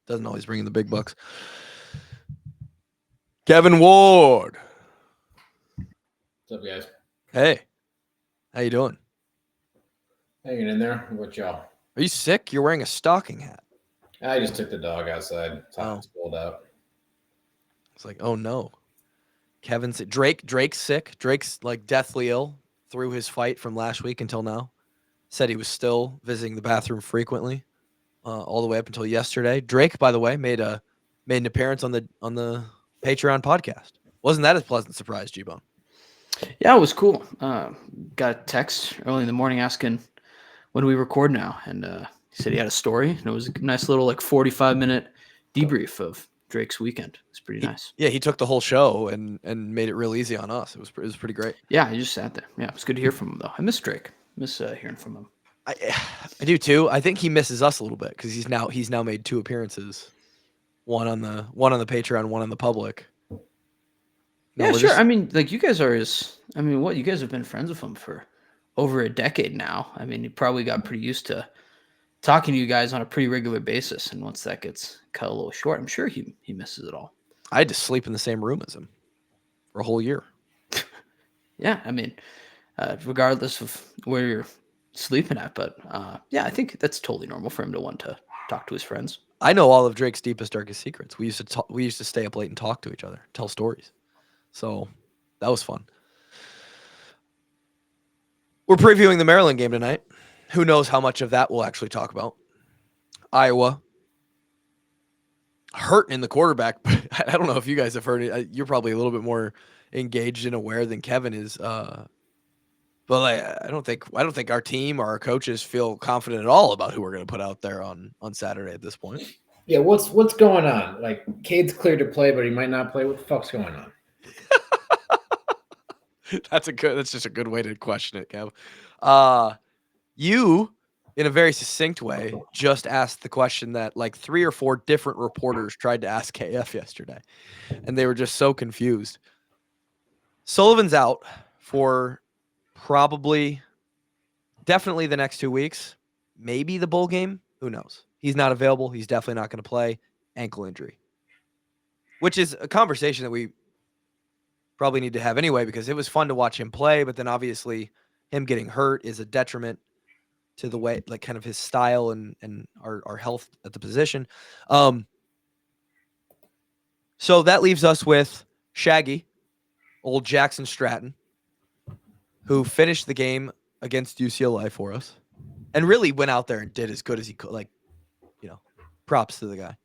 Doesn't always bring in the big bucks. Kevin Ward. What's up, guys? Hey, how you doing? Hanging in there. What y'all? Are you sick? You're wearing a stocking hat. I just took the dog outside. It's hot. Oh. It's cold out. It's like, oh no. Kevin's Drake's sick. Drake's like deathly ill through his fight from last week until now. Said he was still visiting the bathroom frequently, all the way up until yesterday. Drake, by the way, made an appearance on the Patreon podcast. Wasn't that a pleasant surprise, G-Bone? Yeah, it was cool. Got a text early in the morning asking when we record now, and he said he had a story, and it was a nice little 45-minute debrief of Drake's weekend. It's pretty nice. Yeah, he took the whole show and made it real easy on us. It was pretty great. Yeah, he just sat there. Yeah, it was good to hear from him though. I miss Drake. Miss hearing from him. I do too. I think he misses us a little bit because he's now made 2 appearances, one on the Patreon, one on the public. No, yeah, sure. Just... I mean, you guys are what? You guys have been friends with him for over a decade now. I mean, he probably got pretty used to talking to you guys on a pretty regular basis, and once that gets cut a little short, I'm sure he misses it all. I had to sleep in the same room as him for a whole year. Yeah, I mean, regardless of where you're sleeping at, but yeah, I think that's totally normal for him to want to talk to his friends. I know all of Drake's deepest, darkest secrets. We used to stay up late and talk to each other, tell stories. So that was fun. We're previewing the Maryland game tonight. Who knows how much of that we'll actually talk about. Iowa hurt in the quarterback. I don't know if you guys have heard it. You're probably a little bit more engaged and aware than Kevin is. But I don't think our team or our coaches feel confident at all about who we're going to put out there on Saturday at this point. Yeah, what's going on? Like, Cade's cleared to play, but he might not play. What the fuck's going on? That's just a good way to question it, Kev. You, in a very succinct way, just asked the question that 3 or 4 different reporters tried to ask KF yesterday, and they were just so confused. Sullivan's out for definitely the next 2 weeks, maybe the bowl game. Who knows? He's not available. He's definitely not going to play. Ankle injury, which is a conversation that we probably need to have anyway, because it was fun to watch him play, but then obviously him getting hurt is a detriment to the way, kind of his style and our health at the position. So that leaves us with Shaggy, old Jackson Stratton, who finished the game against UCLA for us and really went out there and did as good as he could. Props to the guy.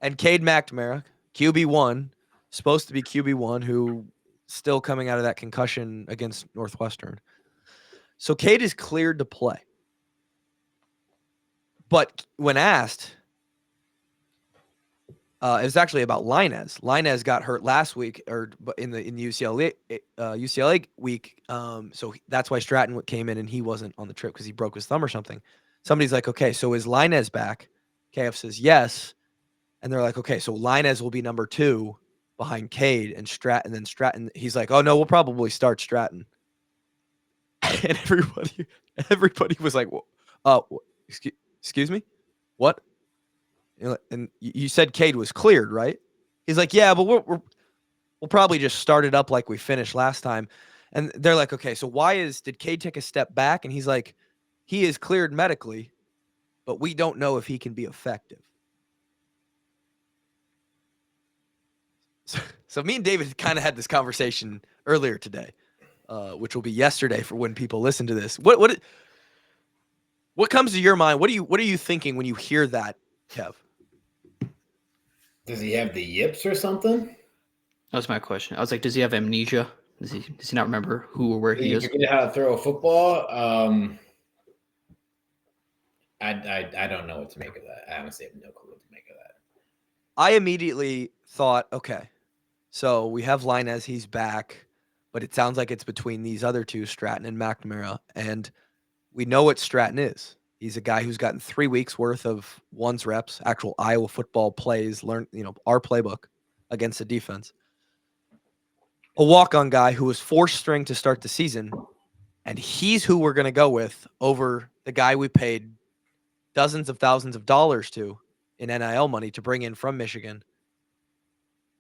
And Cade McNamara, QB1, supposed to be QB1, who still coming out of that concussion against Northwestern. So Cade is cleared to play. But when asked, it was actually about Linez. Linez got hurt last week, or in the UCLA week. So that's why Stratton came in and he wasn't on the trip because he broke his thumb or something. Somebody's like, okay, so is Linez back? KF says yes. And they're like, okay, so Linez will be number 2 behind Cade and Stratton. Then Stratton, he's like, oh no, we'll probably start Stratton. And everybody was like, excuse me? What? And you said Cade was cleared, right? He's like, yeah, but we'll probably just start it up like we finished last time. And they're like, okay, so did Cade take a step back? And he's like, he is cleared medically, but we don't know if he can be effective. So me and David kind of had this conversation earlier today, which will be yesterday for when people listen to this. What comes to your mind? What are you thinking when you hear that, Kev? Does he have the yips or something? That was my question. I was like, does he have amnesia? Does he not remember who or where he is? Forget how to throw a football. I don't know what to make of that. I honestly have no clue what to make of that. I immediately thought, okay, so we have Linez, he's back, but it sounds like it's between these other 2, Stratton and McNamara, and we know what Stratton is. He's a guy who's gotten 3 weeks worth of one's reps, actual Iowa football plays, our playbook against the defense. A walk-on guy who was 4th string to start the season, and he's who we're going to go with over the guy we paid dozens of thousands of dollars to in NIL money to bring in from Michigan.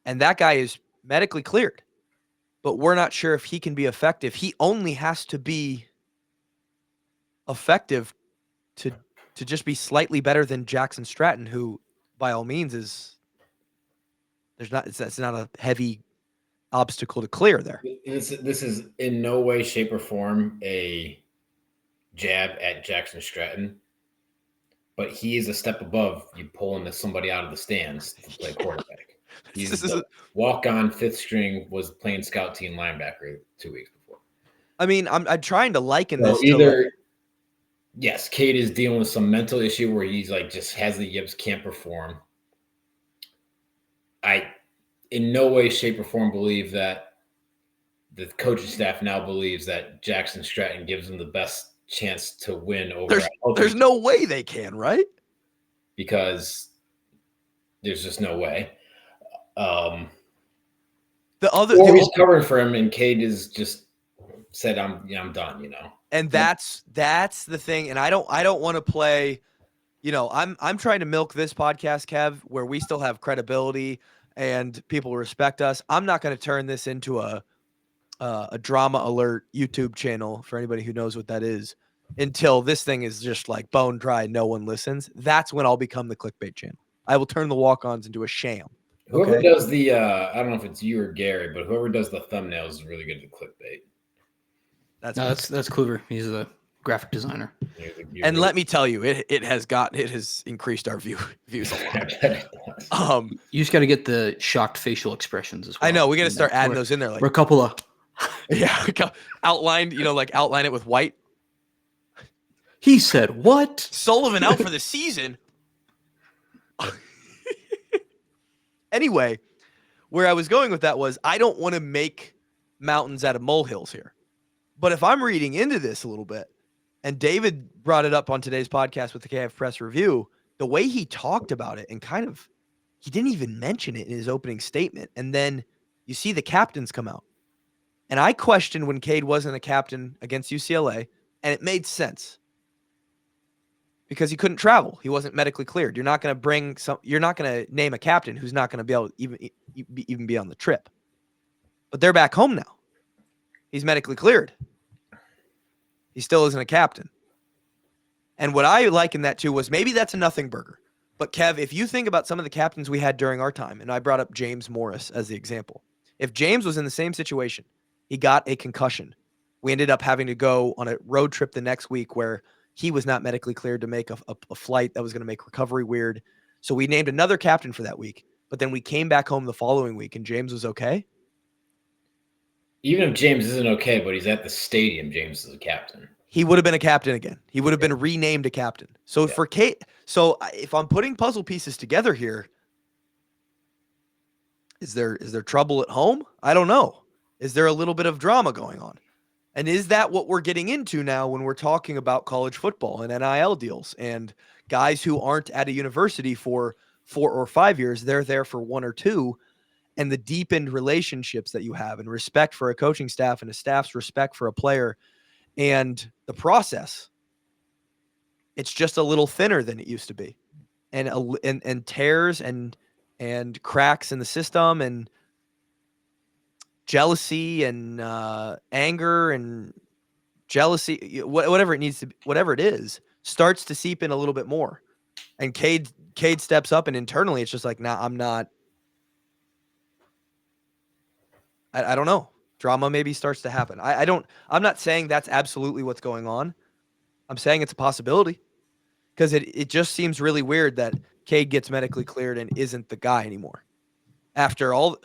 And that guy is medically cleared, but we're not sure if he can be effective. He only has to be effective to just be slightly better than Jackson Stratton, who by all means it's not a heavy obstacle to clear there. This is in no way, shape, or form a jab at Jackson Stratton, but he is a step above you pulling somebody out of the stands to play quarterback. He's the walk-on fifth string, was playing scout team linebacker 2 weeks before. I mean, I'm trying to liken this either. to Yes, Cade is dealing with some mental issue where he's like just has the yips, can't perform. I, in no way, shape, or form, believe that the coaching staff now believes that Jackson Stratton gives them the best chance to win over. There's no way they can, right? Because there's just no way. He's covering for him, and Cade is just said, "I'm done," you know. And that's the thing. And I don't want to play, I'm trying to milk this podcast, Kev, where we still have credibility and people respect us. I'm not going to turn this into a drama alert YouTube channel for anybody who knows what that is until this thing is just like bone dry. No one listens. That's when I'll become the clickbait channel. I will turn the walk-ons into a sham. Whoever does the, I don't know if it's you or Gary, but whoever does the thumbnails is really good at clickbait. That's Kluver. He's the graphic designer. And let me tell you, it has increased our views a lot. You just got to get the shocked facial expressions as well. I know we got to start adding those in there. Like we're a couple of outlined, outline it with white. He said, "What? Sullivan out for the season." Anyway, where I was going with that was I don't want to make mountains out of molehills here. But if I'm reading into this a little bit, and David brought it up on today's podcast with the KF Press Review, the way he talked about it and he didn't even mention it in his opening statement. And then you see the captains come out. And I questioned when Cade wasn't a captain against UCLA, and it made sense. Because he couldn't travel. He wasn't medically cleared. You're not going to name a captain who's not going to be able to even be on the trip. But they're back home now. He's medically cleared. He still isn't a captain. And what I likened that to was maybe that's a nothing burger. But Kev, if you think about some of the captains we had during our time, and I brought up James Morris as the example. If James was in the same situation, he got a concussion. We ended up having to go on a road trip the next week where he was not medically cleared to make a flight that was going to make recovery weird. So we named another captain for that week. But then we came back home the following week, and James was okay. Even if James isn't okay, but he's at the stadium, James is a captain. He would have been a captain again. He would have been renamed a captain. So for Cade, so if I'm putting puzzle pieces together here, is there trouble at home? I don't know. Is there a little bit of drama going on? And is that what we're getting into now when we're talking about college football and NIL deals and guys who aren't at a university for 4 or 5 years, they're there for 1 or 2, and the deepened relationships that you have and respect for a coaching staff and a staff's respect for a player and the process, it's just a little thinner than it used to be. And tears and cracks in the system and jealousy and anger and jealousy, whatever it needs to be, whatever it is, starts to seep in a little bit more. And Cade steps up, and internally it's just like, nah, I'm not. I don't know. Drama maybe starts to happen. I'm not saying that's absolutely what's going on. I'm saying it's a possibility because it just seems really weird that Cade gets medically cleared and isn't the guy anymore. After all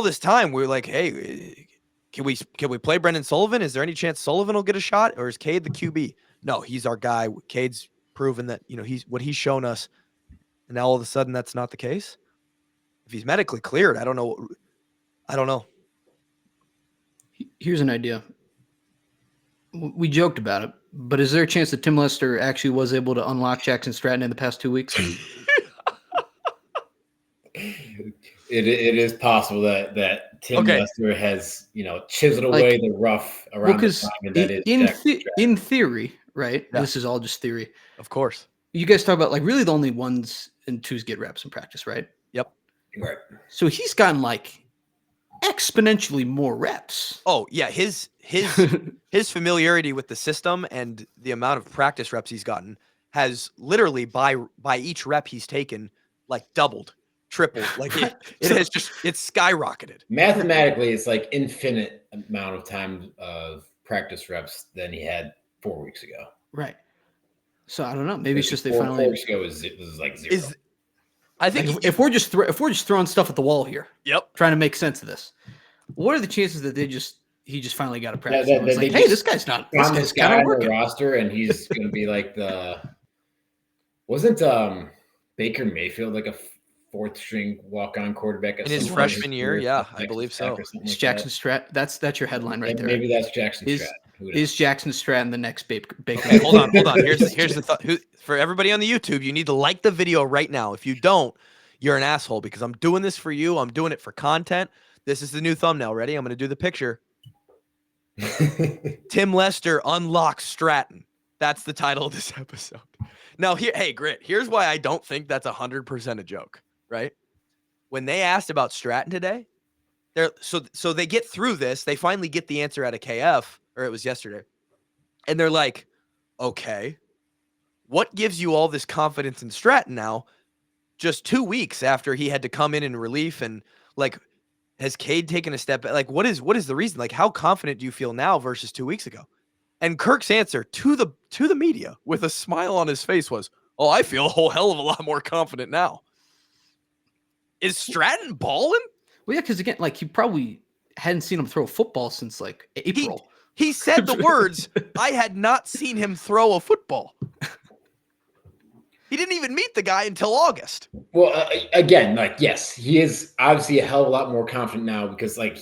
this time, we're like, hey, can we play Brendan Sullivan? Is there any chance Sullivan will get a shot, or is Cade the QB? No, he's our guy. Cade's proven that he's what he's shown us, and now all of a sudden that's not the case. If he's medically cleared, I don't know. Here's an idea. We joked about it, but is there a chance that Tim Lester actually was able to unlock Jackson Stratton in the past 2 weeks? It is possible that Tim Lester has chiseled away the rough around the time, and that is in theory, right? Yeah. This is all just theory. Of course. you guys talk about like really the only 1s and 2s get reps in practice, right? Yep. Right. So he's gotten like exponentially more reps. Oh yeah, his familiarity with the system and the amount of practice reps he's gotten has literally by each rep he's taken like doubled, tripled. Like it has just it's skyrocketed. Mathematically, it's like infinite amount of time of practice reps than he had 4 weeks ago. Right. So I don't know. Maybe it's just they 4 finally. 4 weeks ago was like 0. I think like if we're just throwing stuff at the wall here. Yep. Trying to make sense of this. What are the chances that he just finally got a practice? Yeah, it's like, hey, this guy's not. This guy's guy kind of on working. the roster, and he's going to be like wasn't Baker Mayfield like a 4th string walk-on quarterback in his freshman year? Yeah, I believe so. It's Jackson Stratton. That's your headline right there. Maybe that's Jackson Stratton. Is Jackson Stratton the next Baker? Okay, hold on. Here's the thought. For everybody on the YouTube, you need to like the video right now. If you don't, you're an asshole because I'm doing this for you. I'm doing it for content. This is the new thumbnail. Ready? I'm going to do the picture. Tim Lester unlocks Stratton. That's the title of this episode. Now, hey, Grit, here's why I don't think that's 100% a joke, right? When they asked about Stratton today, so they get through this. They finally get the answer out of KF, or it was yesterday. And they're like, okay, what gives you all this confidence in Stratton now? Just 2 weeks after he had to come in relief, and like, has Cade taken a step back? Like, what is the reason? Like, how confident do you feel now versus 2 weeks ago? And Kirk's answer to the media with a smile on his face was, "Oh, I feel a whole hell of a lot more confident now." Is Stratton balling? Well, yeah, because again, like he probably hadn't seen him throw a football since like April. He said the words, "I had not seen him throw a football." He didn't even meet the guy until August. Well, again, like, yes, he is obviously a hell of a lot more confident now because, like,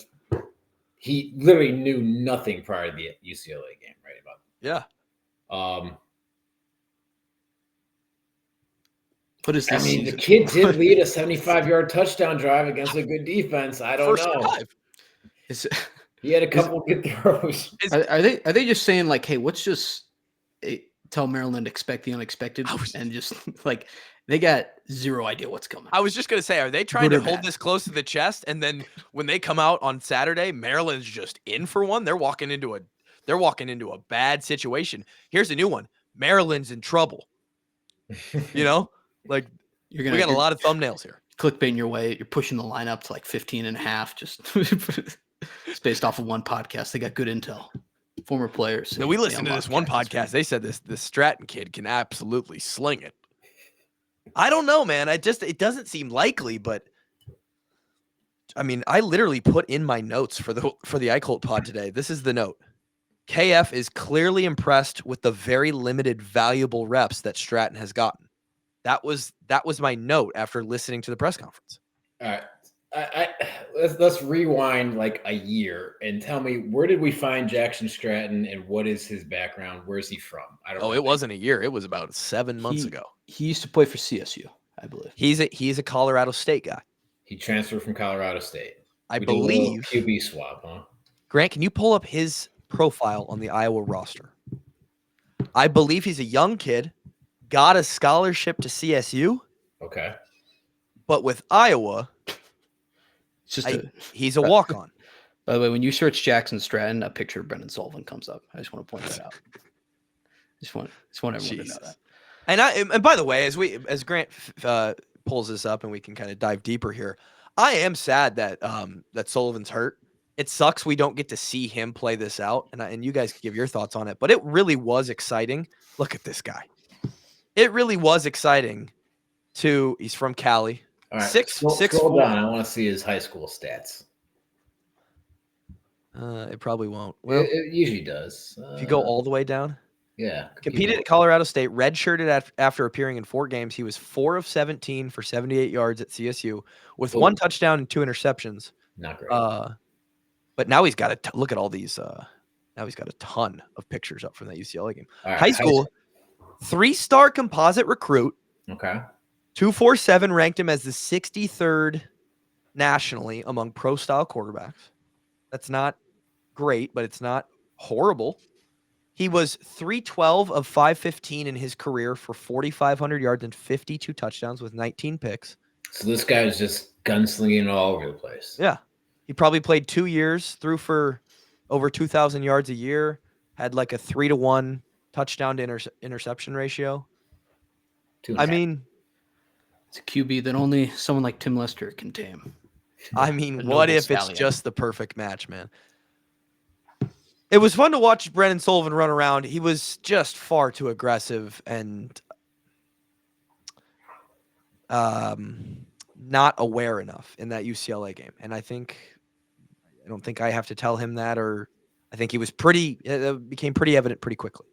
he literally knew nothing prior to the UCLA game, right? Yeah. What is this? I mean, the kid did lead a 75-yard touchdown drive against a good defense. I don't know. He had a couple good throws. Are they just saying like, hey, let's just tell Maryland expect the unexpected and just like they got zero idea what's coming? I was just gonna say, are they trying to hold this close to the chest, and then when they come out on Saturday, Maryland's just in for one? They're walking into a bad situation. Here's a new one: Maryland's in trouble. You know, like we got a lot of thumbnails here. Clickbaiting your way. You're pushing the line up to like 15.5. Just it's based off of one podcast. They got good intel. Former players. No, we listened to this one podcast. They said this Stratton kid can absolutely sling it. I don't know, man. It doesn't seem likely, but I mean, I literally put in my notes for the iCult pod today. This is the note. KF is clearly impressed with the very limited valuable reps that Stratton has gotten. That was my note after listening to the press conference. All right. Let's rewind like a year and tell me, where did we find Jackson Stratton and what is his background? Where is he from? I don't know. It wasn't a year. It was about 7 months ago. He used to play for CSU, I believe. He's a Colorado State guy. He transferred from Colorado State. I believe QB swap, huh? Grant, can you pull up his profile on the Iowa roster? I believe he's a young kid, got a scholarship to CSU. Okay. But with Iowa, he's a walk-on. By the way, when you search Jackson Stratton, a picture of Brendan Sullivan comes up. I just want to point that out. Just want everyone to know that. And by the way, as Grant pulls this up and we can kind of dive deeper here, I am sad that Sullivan's hurt. It sucks we don't get to see him play this out, and you guys can give your thoughts on it. But it really was exciting. Look at this guy. It really was exciting. He's from Cali. All right, 6'4". Scroll down. I want to see his high school stats. It probably won't. Well, it usually does. If you go all the way down. Yeah. Competed at Colorado State, redshirted after appearing in 4 games. He was 4 of 17 for 78 yards at CSU with 1 touchdown and 2 interceptions. Not great. But now he's got look at all these. Now he's got a ton of pictures up from that UCLA game. Right, high school, 3-star composite recruit. Okay. 247 ranked him as the 63rd nationally among pro-style quarterbacks. That's not great, but it's not horrible. He was 312 of 515 in his career for 4,500 yards and 52 touchdowns with 19 picks. So this guy is just gunslinging all over the place. Yeah. He probably played 2 years, threw for over 2,000 yards a year, had like a 3-to-1 touchdown to interception ratio. I mean, it's a QB that only someone like Tim Lester can tame. I mean, what if it's just the perfect match, man? It was fun to watch Brennan Sullivan run around. He was just far too aggressive and not aware enough in that UCLA game. And I don't think I have to tell him that, or I think he was it became pretty evident pretty quickly.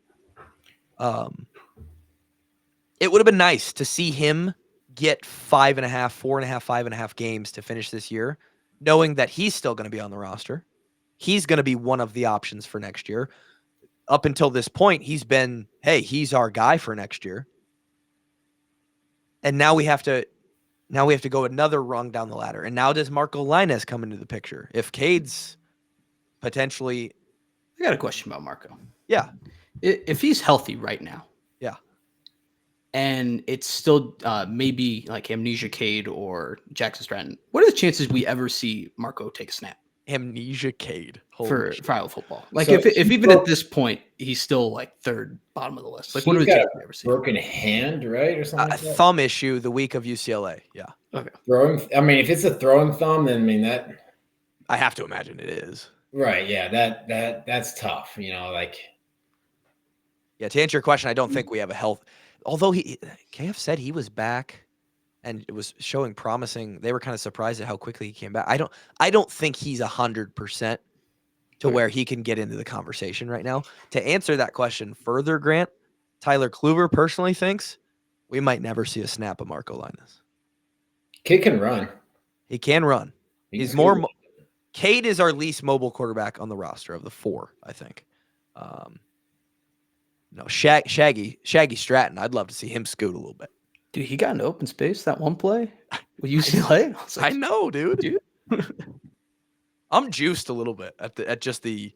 It would have been nice to see him get 5.5 games to finish this year, knowing that he's still going to be on the roster. He's going to be one of the options for next year. Up until this point, he's been, hey, he's our guy for next year. And now we have to go another rung down the ladder. And now does Marco Lainez come into the picture? If Cade's potentially... I got a question about Marco. Yeah. If he's healthy right now. Yeah. And it's still maybe like Amnesia Cade or Jackson Stratton, what are the chances we ever see Marco take a snap? Amnesia Cade for Iowa football. Like, so if even at this point he's still like third bottom of the list. Like, what are the chances we ever see? Broken hand, right, or something? A thumb issue the week of UCLA. Yeah. Okay. Throwing. I mean, if it's a throwing thumb, then I mean that. I have to imagine it is. Right. Yeah. That's tough. You know, like. Yeah. To answer your question, I don't think we have a health. Although KF said he was back. And it was showing promising. They were kind of surprised at how quickly he came back. I don't think he's 100% to where he can get into the conversation right now. To answer that question further, Grant, Tyler Kluber personally thinks we might never see a snap of Marco Lainez. Kid can run. He can run. He's Cade is our least mobile quarterback on the roster of the 4, I think. No, Shaggy Stratton. I'd love to see him scoot a little bit. Dude, he got into open space that one play with UCLA. I know, dude. I'm juiced a little bit at just the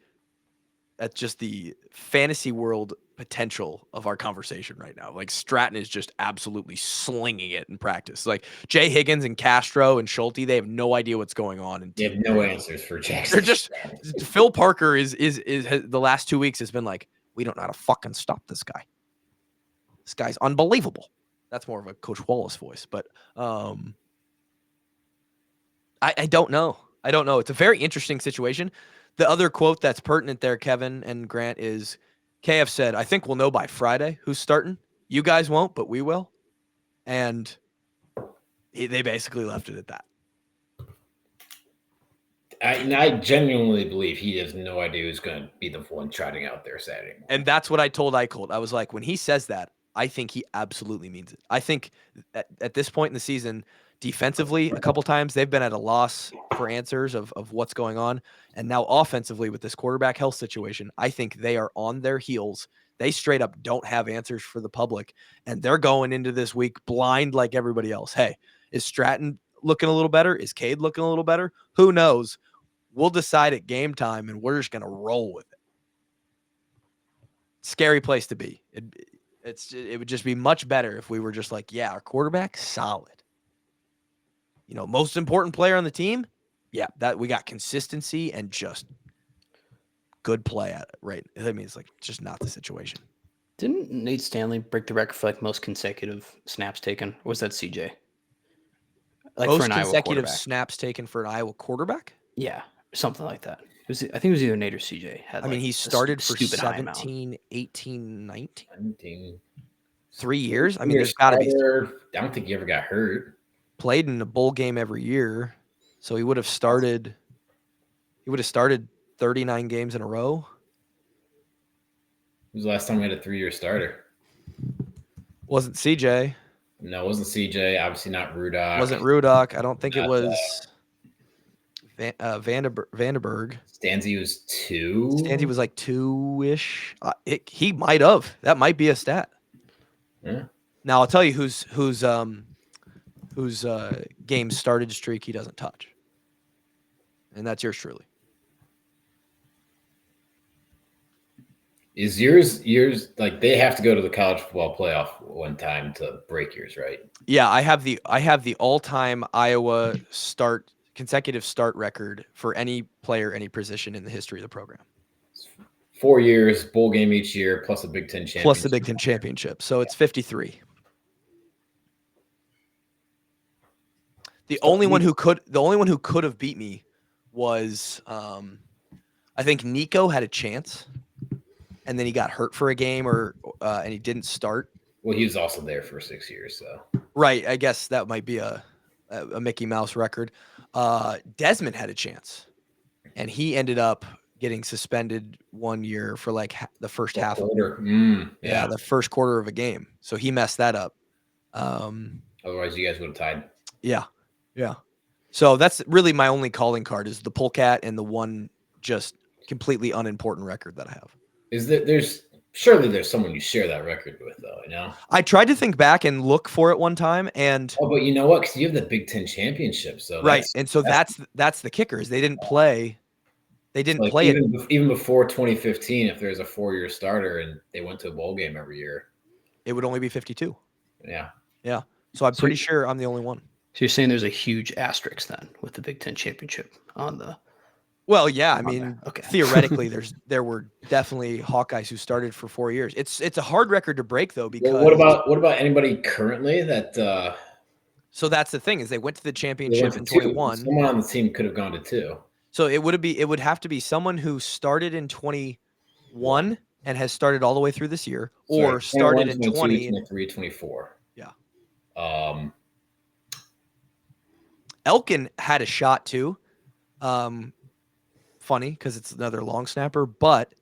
fantasy world potential of our conversation right now. Like, Stratton is just absolutely slinging it in practice. Like, Jay Higgins and Castro and Schulte, they have no idea what's going on. They have no answers for Jackson. They're just Phil Parker is the last 2 weeks has been like, we don't know how to fucking stop this guy. This guy's unbelievable. That's more of a Coach Wallace voice, but I don't know. I don't know. It's a very interesting situation. The other quote that's pertinent there, Kevin and Grant, is KF said, I think we'll know by Friday who's starting. You guys won't, but we will. And they basically left it at that. I genuinely believe he has no idea who's going to be the one trotting out there Saturday morning. And that's what I told Eicholt. I was like, when he says that, I think he absolutely means it. I think at this point in the season, defensively, a couple times they've been at a loss for answers of what's going on. And now offensively with this quarterback health situation, I think they are on their heels. They straight up don't have answers for the public. And they're going into this week blind like everybody else. Hey, is Stratton looking a little better? Is Cade looking a little better? Who knows? We'll decide at game time, and we're just going to roll with it. Scary place to be. It would just be much better if we were just like, yeah, our quarterback's solid. You know, most important player on the team. Yeah, that we got consistency and just good play at it, right? I mean, it's like just not the situation. Didn't Nate Stanley break the record for like most consecutive snaps taken? Or was that CJ? Like most for an consecutive snaps taken for an Iowa quarterback? Yeah, something like that. I think it was either Nate or CJ. I mean, he started for 17, 18, 19. 3 years? I mean, there's got to be. I don't think he ever got hurt. Played in a bowl game every year. So he would have started 39 games in a row. When was the last time we had a 3-year starter? Wasn't CJ. No, it wasn't CJ. Obviously not Rudock. Wasn't Rudock. I don't think it was Vandenberg. Stanzi was 2. Stanzi was like 2-ish. He might have. That might be a stat. Yeah. Now I'll tell you whose game started streak he doesn't touch. And that's yours truly. Is yours like they have to go to the college football playoff one time to break yours, right? Yeah, I have the all-time Iowa consecutive start record for any player, any position in the history of the program. 4 years, bowl game each year, plus a Big Ten championship. Plus the Big Ten championship. So it's 53. The only one who could have beat me was I think Nico had a chance, and then he got hurt for a game and he didn't start. Well, he was also there for 6 years, so right. I guess that might be a Mickey Mouse record. Desmond had a chance, and he ended up getting suspended 1 year for like the first half. Yeah, the first quarter of a game. So he messed that up. Otherwise, you guys would have tied. Yeah. So that's really my only calling card is the polecat and the one just completely unimportant record that I have. Surely there's someone you share that record with, though, you know? I tried to think back and look for it one time, and but you know what? Because you have the Big Ten championship, so right, and so that's the kicker is they didn't play. They didn't play even before 2015. If there's a 4-year starter and they went to a bowl game every year, it would only be 52. Yeah. So I'm pretty sure I'm the only one. So you're saying there's a huge asterisk then with the Big Ten championship on the. Well, yeah, I mean, theoretically, there were definitely Hawkeyes who started for 4 years. It's a hard record to break though because what about anybody currently that? So that's the thing is they went to the championship in 21. Someone on the team could have gone to 2. So it would have to be someone who started in 21 and has started all the way through this year, or started in 20, 23, 24. Yeah. Elkin had a shot too. Funny because it's another long snapper, but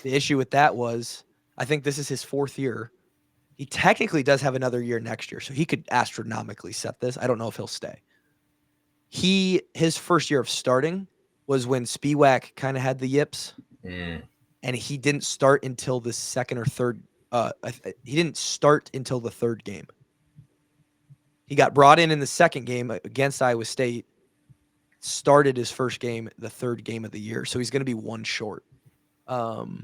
the issue with that was I think this is his 4th year. He technically does have another year next year, so he could astronomically set this. I don't know if he'll stay. His first year of starting was when Spiewak kind of had the yips, and he didn't start until the second or third. He didn't start until the 3rd game. He got brought in the second game against Iowa State. Started his first game, the 3rd game of the year, so he's going to be 1 short. But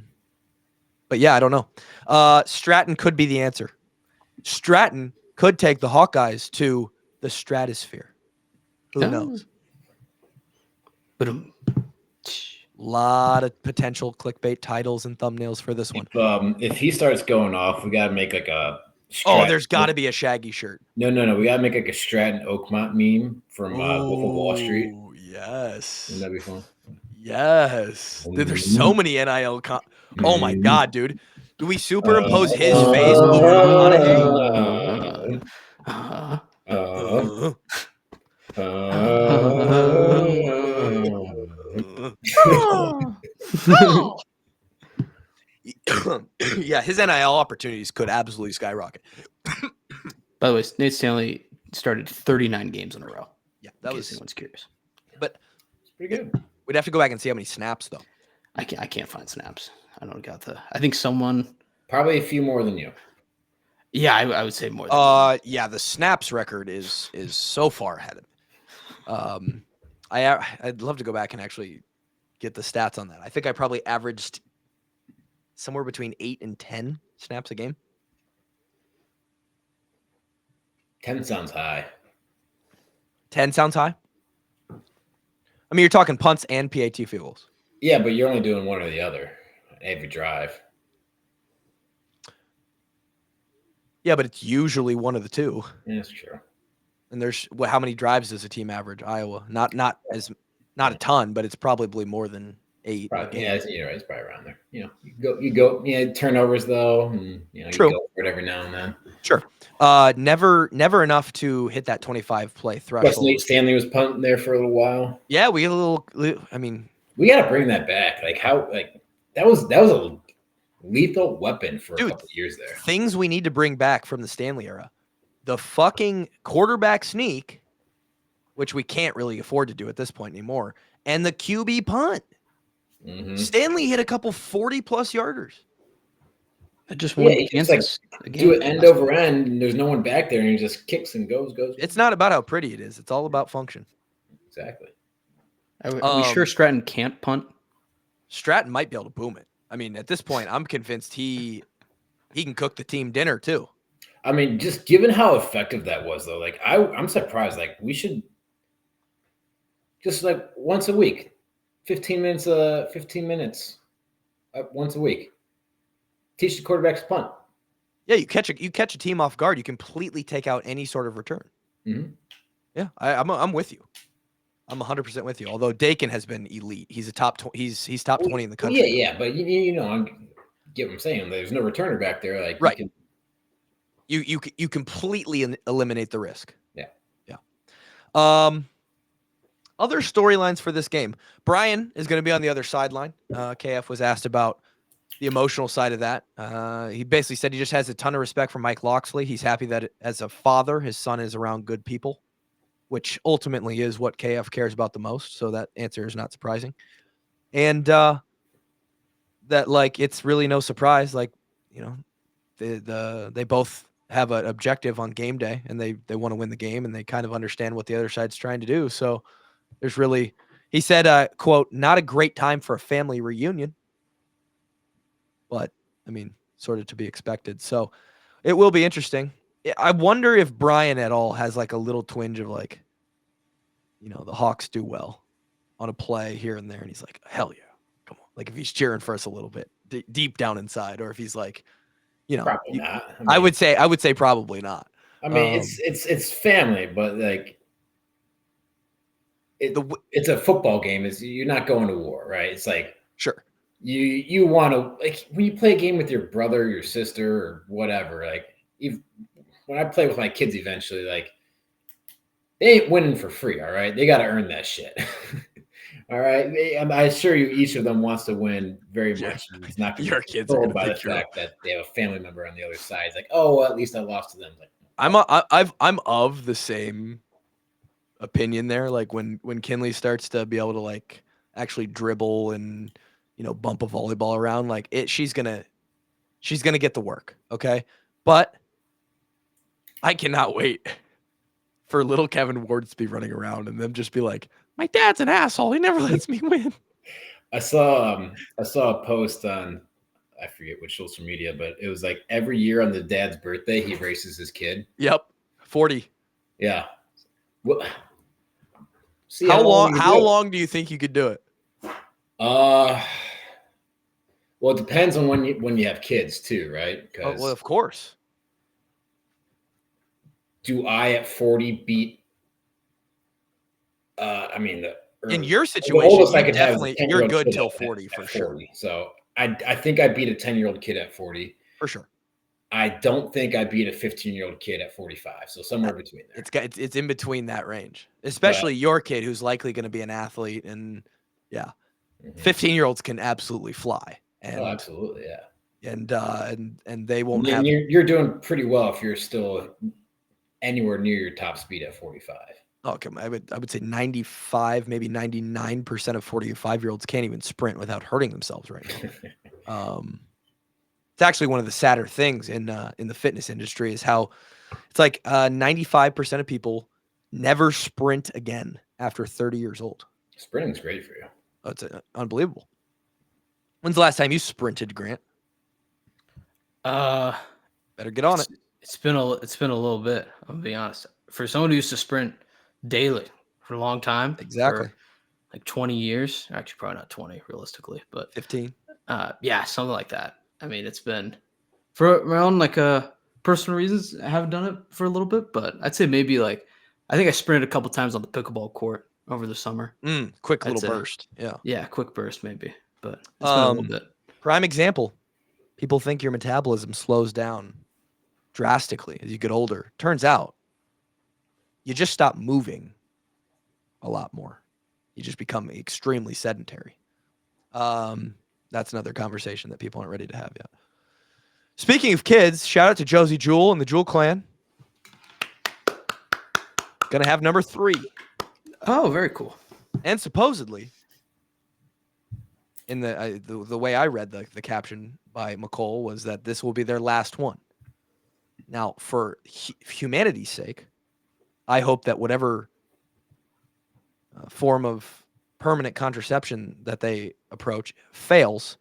yeah, I don't know. Stratton could be the answer. Stratton could take the Hawkeyes to the stratosphere. Who knows? But a lot of potential clickbait titles and thumbnails for this one. If he starts going off, we got to make like a. Stratton. There's got to be a Shaggy shirt. No. We got to make like a Stratton Oakmont meme from Wolf of Wall Street. Yes. Wouldn't that be fun? Yes. Dude, there's so many NIL. Oh my God, dude. Do we superimpose his face over McConaughey? Yeah, his NIL opportunities could absolutely skyrocket. By the way, Nate Stanley started 39 games in a row. Yeah, that was anyone's curious. But it's pretty good. We'd have to go back and see how many snaps though. I can't find snaps. I don't got the. I think someone probably a few more than you. Yeah, I would say more. Than yeah, the snaps record is so far ahead of me. I'd love to go back and actually get the stats on that. I think I probably averaged somewhere between 8 and 10 snaps a game. 10 sounds high. 10 sounds high? I mean, you're talking punts and PAT field goals. Yeah, but you're only doing one or the other every drive. Yeah, but it's usually one of the two. Yeah, that's true. And there's how many drives does a team average? Iowa, not a ton, but it's probably more than 8. Yeah, you're right. It's probably around there. You go. Yeah, turnovers though, and True. You go for it every now and then. Sure. Never enough to hit that 25 play threshold. Plus, Nate Stanley was punting there for a little while. Yeah, we had a little. I mean, we got to bring that back. That was a lethal weapon for a couple of years there. Things we need to bring back from the Stanley era. The fucking quarterback sneak, which we can't really afford to do at this point anymore, and the QB punt. Mm-hmm. Stanley hit a couple 40-plus yarders. I just won Kansas. Do it end over end, and there's no one back there, and he just kicks and goes. It's not about how pretty it is. It's all about function. Exactly. Are we sure Stratton can't punt? Stratton might be able to boom it. I mean, at this point, I'm convinced he can cook the team dinner too. I mean, just given how effective that was, though, like I'm surprised. Like we should just like once a week, 15 minutes, once a week. Teach the quarterbacks to punt. Yeah, you catch a team off guard, you completely take out any sort of return. Mm-hmm. Yeah, I'm with you. I'm 100% with you. Although Dakin has been elite, he's he's top 20 in the country. Yeah, but you know, I get what I'm saying. There's no returner back there. Like right, you completely eliminate the risk. Yeah. Other storylines for this game. Brian is going to be on the other sideline. KF was asked about the emotional side of that. He basically said he just has a ton of respect for Mike Locksley. He's happy that as a father, his son is around good people, which ultimately is what KF cares about the most. So that answer is not surprising. And that, like, it's really no surprise. Like, you know, they both have an objective on game day, and they want to win the game, and they kind of understand what the other side's trying to do. So there's really, he said, quote, not a great time for a family reunion, but I mean, sort of to be expected. So it will be interesting. I wonder if Brian at all has like a little twinge of like, you know, the Hawks do well on a play here and there, and he's like, hell yeah, come on. Like if he's cheering for us a little bit deep down inside, or if he's like, you know, probably not. I mean, I would say probably not. I mean, it's family, but like it's a football game. You're not going to war, right? It's like sure. You want to, like, when you play a game with your brother, your sister, or whatever, like when I play with my kids eventually, like they ain't winning for free, all right? They got to earn that shit. All right. I assure you, each of them wants to win very much. It's not going to be controlled by the fact that they have a family member on the other side. It's like, oh, well, at least I lost to them. Like, I'm of the same opinion there. Like when Kinley starts to be able to like actually dribble and, you know, bump a volleyball around, like she's gonna get the work. Okay. But I cannot wait for little Kevin Ward to be running around and them just be like, my dad's an asshole. He never lets me win. I saw a post on, I forget which social media, but it was like every year on the dad's birthday, he races his kid. Yep. 40. Yeah. Well, see how long do you think you could do it? Well, it depends on when you have kids too, right? Well, of course. Do I at 40 beat? I mean, in your situation, you're good till 40 for 40. Sure. So I think I beat a 10-year-old kid at 40 for sure. I don't think I beat a 15-year-old kid at 45. So somewhere between there. It's in between that range, especially your kid who's likely going to be an athlete, and 15-year-olds can absolutely fly. And, absolutely, yeah. And they won't have. You're doing pretty well if you're still anywhere near your top speed at 45. Oh, come on. I would say 95, maybe 99% of 45-year-olds can't even sprint without hurting themselves right now. It's actually one of the sadder things in the fitness industry is how it's like 95% of people never sprint again after 30 years old. Sprinting's great for you. Oh, it's unbelievable. When's the last time you sprinted, Grant? Better get on it. It's been a little bit, I'll be honest. For someone who used to sprint daily for a long time. Exactly. Like 20 years. Actually, probably not 20 realistically, but 15. Yeah, something like that. I mean, it's been for my own like personal reasons. I haven't done it for a little bit, but I'd say maybe like I think I sprinted a couple times on the pickleball court over the summer. Quick little burst. Yeah. Yeah, quick burst maybe, but it's been a little bit. Prime example. People think your metabolism slows down drastically as you get older. Turns out you just stop moving a lot more. You just become extremely sedentary. That's another conversation that people aren't ready to have yet. Speaking of kids, shout out to Josie Jewell and the Jewell clan. Gonna have number 3. Oh, very cool. And supposedly, in the way I read the caption by McCall was that this will be their last one. Now, for humanity's sake, I hope that whatever form of permanent contraception that they approach fails,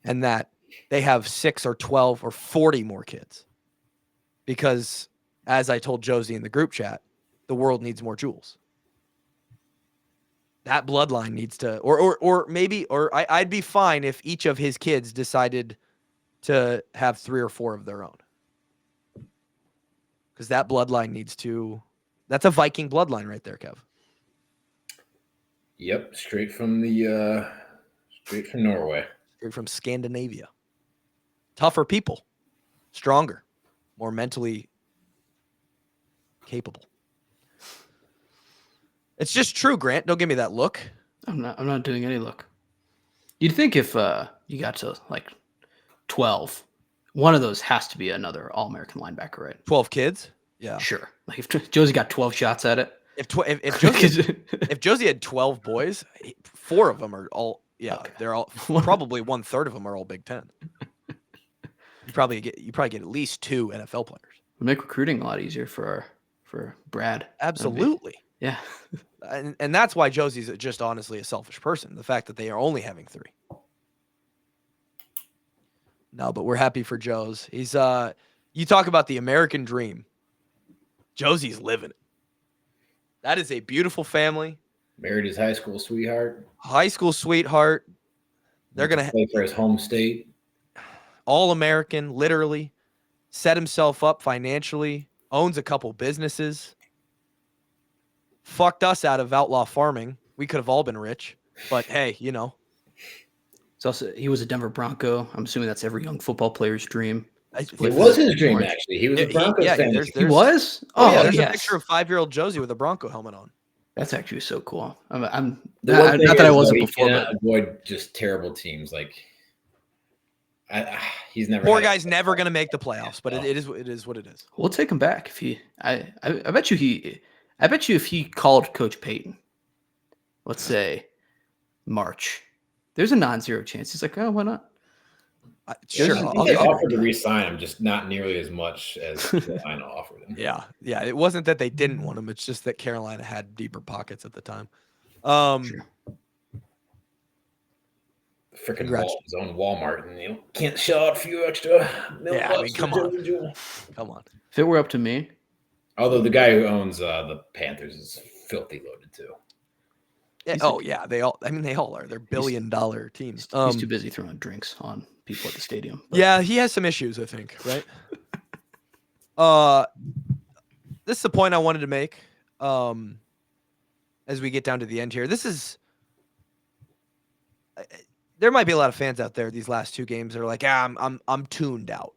and that they have 6 or 12 or 40 more kids. Because, as I told Josie in the group chat, the world needs more Jules. That bloodline needs to, I'd be fine if each of his kids decided to have 3 or 4 of their own. Because that bloodline needs to, that's a Viking bloodline right there, Kev. Yep, straight from Norway. Straight from Scandinavia. Tougher people, stronger, more mentally capable. It's just true, Grant. Don't give me that look. I'm not doing any look. You'd think if you got to like 12, one of those has to be another All-American linebacker, right? 12 kids? Yeah. Sure. Like if Josie got 12 shots at it. If Josie had 12 boys, 4 of them are all they're all probably 1/3 of them are all Big Ten. You probably get at least 2 NFL players. Would make recruiting a lot easier for Brad. Absolutely. Yeah. And that's why Josie's just honestly a selfish person. The fact that they are only having 3. No, but we're happy for Joe's. He's you talk about the American dream. Josie's living it. That is a beautiful family. Married his high school sweetheart. They're going to play for his home state. All-American, literally. Set himself up financially. Owns a couple businesses. Fucked us out of outlaw farming. We could have all been rich. But hey, you know. It's also, he was a Denver Bronco. I'm assuming that's every young football player's dream. It was his dream, actually. He was a Broncos fan. He was? There's a picture of 5-year-old Josie with a Bronco helmet on. That's actually so cool. Not that I wasn't before, but avoid just terrible teams. Like, he's never. Poor guy's never going to make the playoffs, but it is what it is. We'll take him back if he. I bet you if he called Coach Payton, let's say March, there's a non-zero chance. He's like, oh, why not? Sure. They offered to re-sign him, just not nearly as much as Carolina offered him. Yeah. It wasn't that they didn't want him. It's just that Carolina had deeper pockets at the time. Freaking his own Walmart, and you can't shell out a few extra. Come on. If it were up to me. Although the guy who owns the Panthers is filthy loaded too. They all are. They're billion-dollar teams. He's too busy throwing drinks on people at the stadium. But. Yeah, he has some issues, I think, right? This is the point I wanted to make as we get down to the end here. There might be a lot of fans out there these last 2 games that are like, I'm tuned out,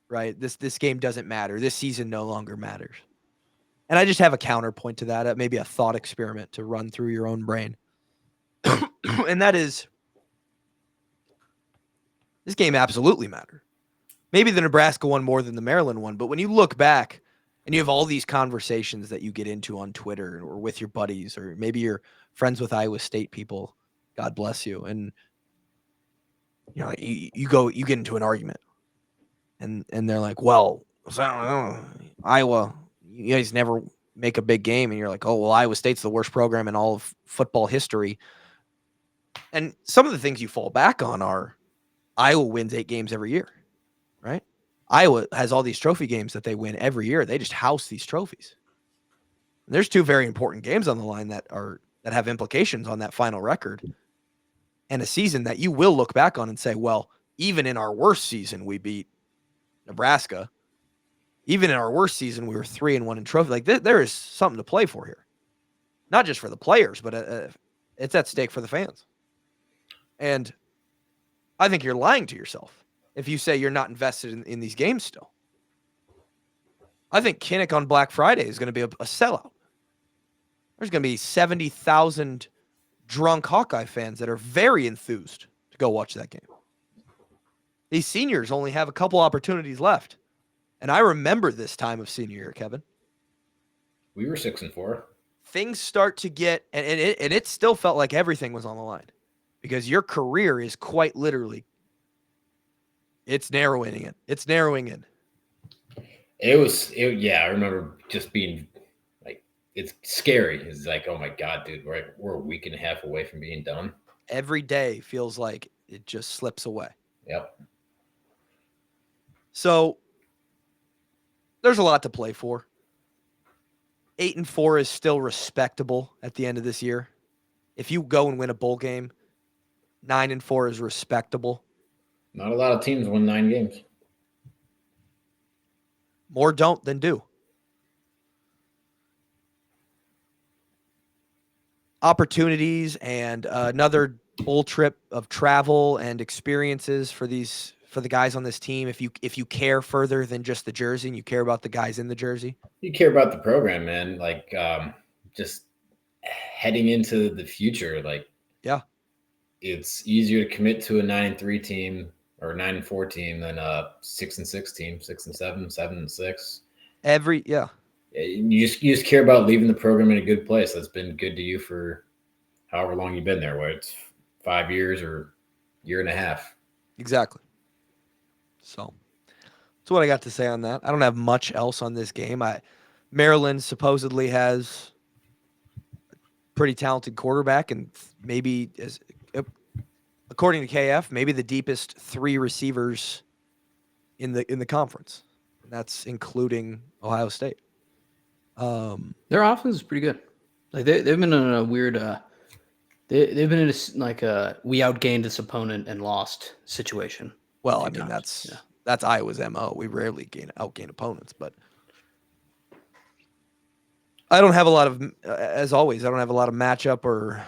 right? This game doesn't matter. This season no longer matters. And I just have a counterpoint to that, maybe a thought experiment to run through your own brain. And that is, this game absolutely mattered. Maybe the Nebraska one more than the Maryland one, but when you look back and you have all these conversations that you get into on Twitter or with your buddies, or maybe you're friends with Iowa State people, God bless you, and you know, you get into an argument, and they're like, well, Iowa, you guys never make a big game, and you're like, oh, well, Iowa State's the worst program in all of football history. And some of the things you fall back on are Iowa wins 8 games every year, right? Iowa has all these trophy games that they win every year. They just house these trophies. And there's 2 very important games on the line that have implications on that final record, and a season that you will look back on and say, well, even in our worst season, we beat Nebraska. Even in our worst season, we were 3-1 in trophy. Like there is something to play for here, not just for the players, but it's at stake for the fans. And I think you're lying to yourself if you say you're not invested in these games still. I think Kinnick on Black Friday is going to be a sellout. There's going to be 70,000 drunk Hawkeye fans that are very enthused to go watch that game. These seniors only have a couple opportunities left. And I remember this time of senior year, Kevin. We were 6-4. Things start to get, and it still felt like everything was on the line, because your career is quite literally, it's narrowing in. It's narrowing in. I remember just being like, it's scary. It's like, oh my God, dude, we're a week and a half away from being done. Every day feels like it just slips away. Yep. So there's a lot to play for. 8-4 is still respectable at the end of this year. If you go and win a bowl game, 9-4 is respectable. Not a lot of teams win 9 games. More don't than do. Opportunities and another bowl trip of travel and experiences for the guys on this team. If you care further than just the jersey and you care about the guys in the jersey, You care about the program, man. Like just heading into the future, like yeah, it's easier to commit to a 9-3 team or 9-4 team than a 6-6 team, 6-7, 7-6. You just care about leaving the program in a good place. That's been good to you for however long you've been there, whether it's 5 years or year and a half. Exactly. So that's what I got to say on that. I don't have much else on this game. Maryland supposedly has a pretty talented quarterback and maybe, according to KF, maybe the deepest 3 receivers in the conference. And that's including Ohio State. Their offense is pretty good. Like they've been in a weird they've been in a we outgained this opponent and lost situation. Well, I mean that's Iowa's MO. We rarely outgain opponents, but I don't have a lot of, as always, I don't have a lot of matchup or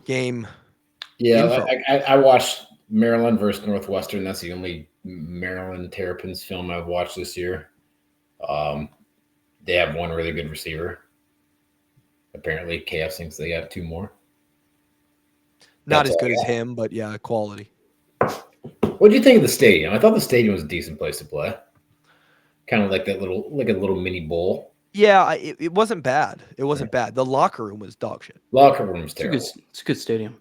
game. Yeah, I watched Maryland versus Northwestern. That's the only Maryland Terrapins film I've watched this year. They have one really good receiver. Apparently, KF thinks they have 2 more. Not as good as him, but yeah, quality. What do you think of the stadium? I thought the stadium was a decent place to play. Kind of like a little mini bowl. Yeah, it wasn't bad. It wasn't bad. The locker room was dog shit. Locker room was terrible. It's a good stadium.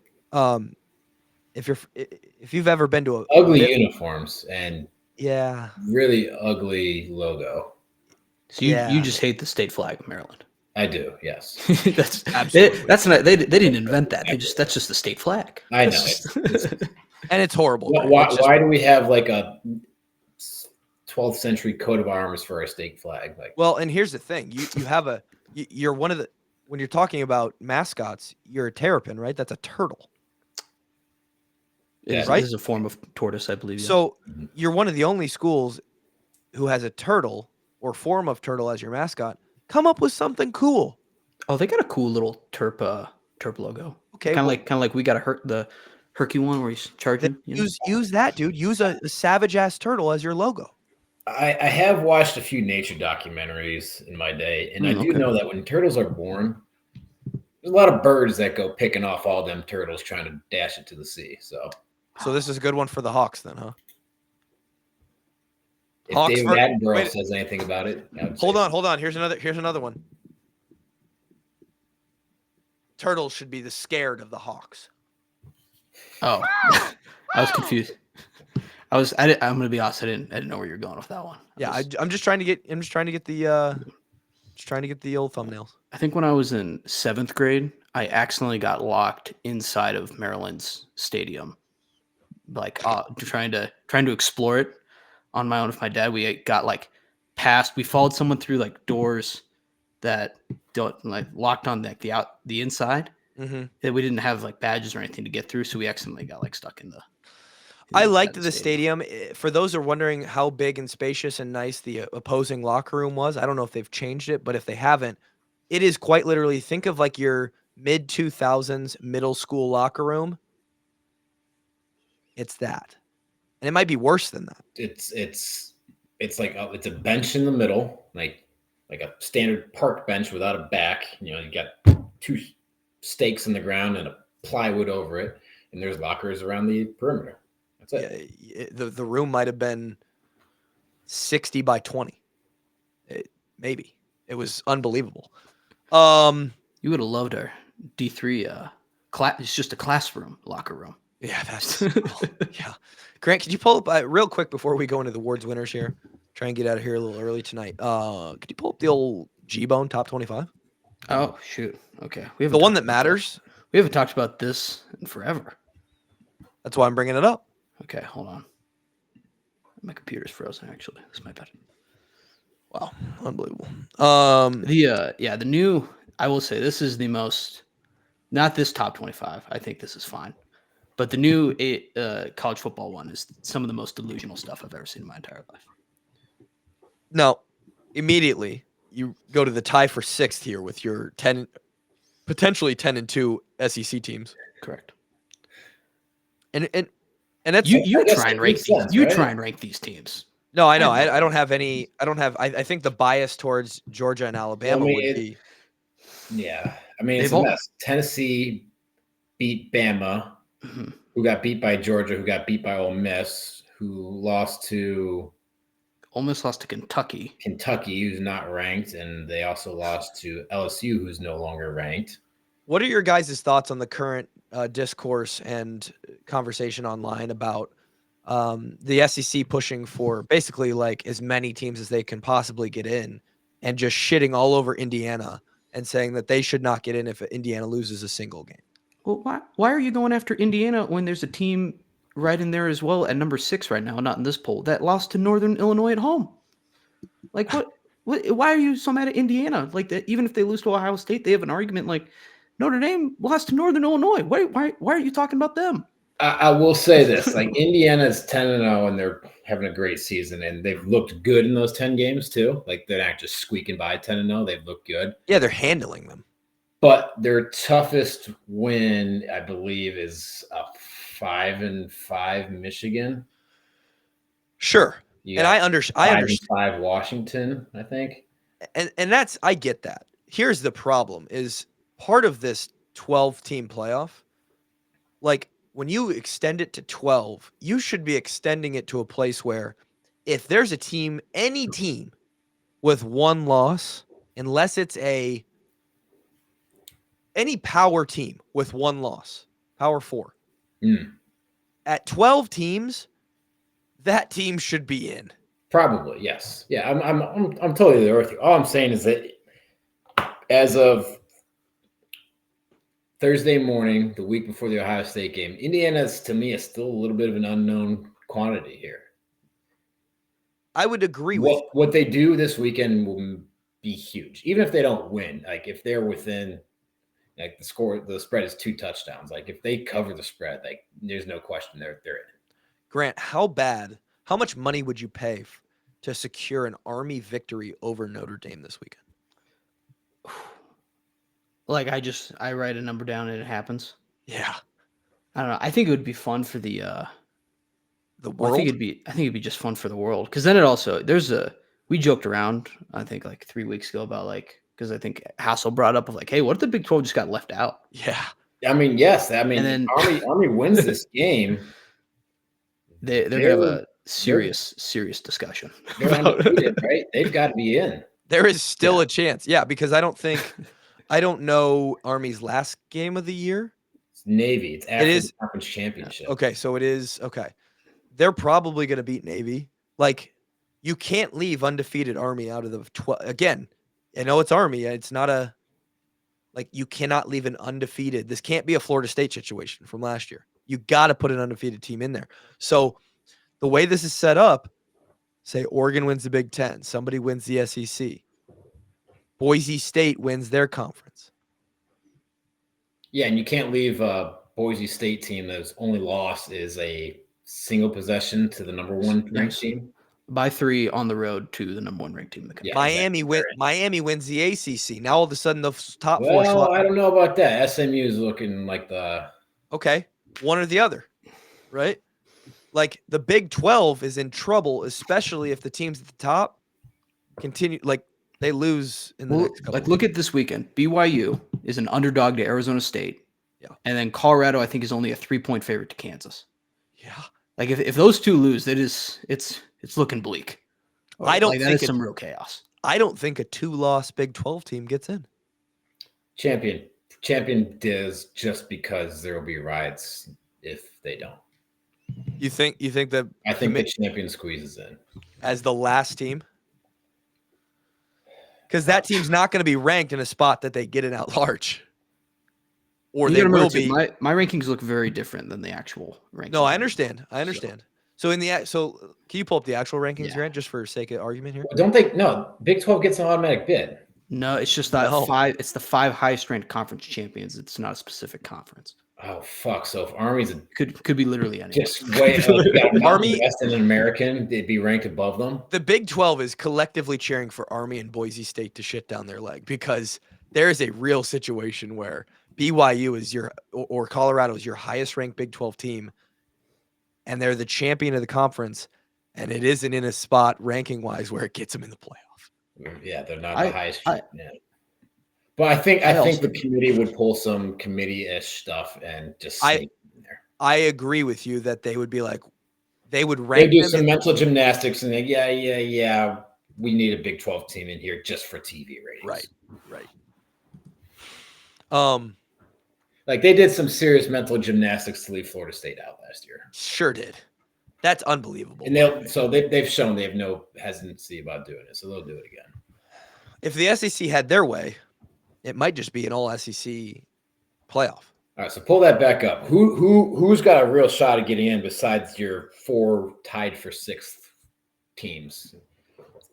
If you've ever been to a ugly uniforms and really ugly logo. So you just hate the state flag of Maryland. I do, yes. That's absolutely. They didn't invent that. That's just the state flag. I know. And it's horrible. Why do we have like a 12th century coat of arms for our state flag? Like, well, and here's the thing: you have you're one of the, when you're talking about mascots, you're a terrapin, right? That's a turtle. Right? It is a form of tortoise, I believe. So you're one of the only schools who has a turtle or form of turtle as your mascot. Come up with something cool. Oh, they got a cool little terp logo. Okay, kind of like we got the Herky one where he's charging. Use that, dude. Use a savage ass turtle as your logo. I have watched a few nature documentaries in my day, and I do know that when turtles are born, there's a lot of birds that go picking off all them turtles trying to dash it to the sea. So this is a good one for the Hawks then, huh? If David Attenborough says anything about it, hold on. Here's another one. Turtles should be the scared of the Hawks. Oh, I was confused. I'm gonna be honest. I didn't know where you're going with that one. I'm just trying to get the old thumbnails. I think when I was in 7th grade, I accidentally got locked inside of Maryland's stadium, like trying to explore it on my own with my dad. We got we followed someone through doors that don't locked on the inside. Mm-hmm. That we didn't have badges or anything to get through, so we accidentally got stuck in the. I liked the stadium. For those who are wondering how big and spacious and nice the opposing locker room was, I don't know if they've changed it, but if they haven't, it is quite literally, think of your mid-2000s middle school locker room. It's that. And it might be worse than that. It's it's a bench in the middle, like a standard park bench without a back. You got 2 stakes in the ground and a plywood over it, and there's lockers around the perimeter. That's it. Yeah, the room might have been 60 by 20. Maybe. It was unbelievable. You would have loved our D3 class. It's just a classroom locker room. Yeah, that's yeah. Grant, could you pull up real quick before we go into the awards winners here? Try and get out of here a little early tonight. Could you pull up the old G-Bone top 25? Oh shoot. Okay. The one that matters. We haven't talked about this in forever. That's why I'm bringing it up. Okay, hold on. My computer's frozen. Actually, that's my bad. Wow, unbelievable. The new. I will say this is the most. Not this top 25. I think this is fine. But the new college football one is some of the most delusional stuff I've ever seen in my entire life. Now, immediately you go to the tie for 6th here with your potentially 10-2 SEC teams. Correct. And that's you try and rank these. Sense, you right? try and rank these teams. No, I know. I don't have any. I don't have. I think the bias towards Georgia and Alabama would be. Yeah, I mean it's a mess. Tennessee beat Bama, who got beat by Georgia, who got beat by Ole Miss, who lost to. Ole Miss lost to Kentucky. Kentucky, who's not ranked, and they also lost to LSU, who's no longer ranked. What are your guys' thoughts on the current discourse and conversation online about the SEC pushing for basically like as many teams as they can possibly get in and just shitting all over Indiana and saying that they should not get in if Indiana loses a single game? Well, why are you going after Indiana when there's a team right in there as well at number 6 right now, not in this poll, that lost to Northern Illinois at home? Like what why are you so mad at Indiana? Like that, even if they lose to Ohio State, they have an argument like Notre Dame lost to Northern Illinois. Why are you talking about them? I will say this, like Indiana's 10-0 and they're having a great season and they've looked good in those 10 games too. Like they're not just squeaking by 10-0. They've looked good. Yeah, they're handling them. But their toughest win, I believe, is a 5-5 Michigan. Sure. And I understand 5-5 Washington, I think. And that's, I get that. Here's the problem is part of this 12-team playoff, like when you extend it to 12, you should be extending it to a place where if there's a team, any team with one loss, unless it's any power team with one loss, power 4, at 12 teams, that team should be in. Probably, yes. Yeah, I'm totally there with you. All I'm saying is that as of Thursday morning, the week before the Ohio State game, Indiana's to me is still a little bit of an unknown quantity here. I would agree with what they do this weekend will be huge, even if they don't win. Like if they're within, like the spread is 2 touchdowns. Like if they cover the spread, like there's no question they're in. Grant, how much money would you pay to secure an Army victory over Notre Dame this weekend? Like I write a number down and it happens. Yeah. I don't know. I think it would be fun for the world. I think it'd be just fun for the world because then it also we joked around I think like 3 weeks ago about like because I think Hassel brought up of like, hey, what if the Big 12 just got left out? Yeah. I mean, yes. I mean, then, Army wins this game. They're gonna have a serious discussion. They're undefeated, right? They've got to be in. There is still a chance. Yeah, because I don't know Army's last game of the year. It's Navy. It's after the conference championship. Okay, so it is okay. They're probably going to beat Navy. Like, you can't leave undefeated Army out of the 12. Again, I know it's Army. It's not you cannot leave an undefeated. This can't be a Florida State situation from last year. You got to put an undefeated team in there. So the way this is set up, say Oregon wins the Big Ten, somebody wins the SEC. Boise State wins their conference. Yeah, and you can't leave a Boise State team that's only lost is a single possession to the number 1 ranked team. By 3 on the road to the number 1 ranked team in the country. Yeah, Miami wins the ACC. Now all of a sudden the top 4 Well, I don't know about that. SMU is looking like the okay, one or the other, right? Like the Big 12 is in trouble, especially if the teams at the top continue like they lose in the next couple. Like look at this weekend. BYU is an underdog to Arizona State. Yeah. And then Colorado, I think, is only a 3-point favorite to Kansas. Yeah. Like if those two lose, it's looking bleak. I don't think that is some real chaos. I don't think a 2-loss Big 12 team gets in. Champion does just because there will be riots if they don't. You think that I think the champion squeezes in as the last team? Because that team's not going to be ranked in a spot that they get in at large. or they will be. My rankings look very different than the actual rankings. No, I understand. So can you pull up the actual rankings, Grant, just for sake of argument here? Don't they? No, Big 12 gets an automatic bid. No, it's just that It's the 5 highest ranked conference champions. It's not a specific conference. Oh fuck! So if Army's could be literally anyone. Just wait, Army West and an American, they'd be ranked above them. The Big 12 is collectively cheering for Army and Boise State to shit down their leg because there is a real situation where BYU is or Colorado is your highest ranked Big 12 team, and they're the champion of the conference, and it isn't in a spot ranking wise where it gets them in the playoff. Yeah, they're not the highest. But I think the committee would pull some committee-ish stuff and just sneak in there. I agree with you that they would be like, they would rank. They do some mental gymnastics and yeah. We need a Big 12 team in here just for TV ratings. Right. Like they did some serious mental gymnastics to leave Florida State out last year. Sure did. That's unbelievable. And they've shown they have no hesitancy about doing it, so they'll do it again. If the SEC had their way, it might just be an all SEC playoff. All right, so pull that back up. Who's got a real shot at getting in besides your 4 tied for 6th teams?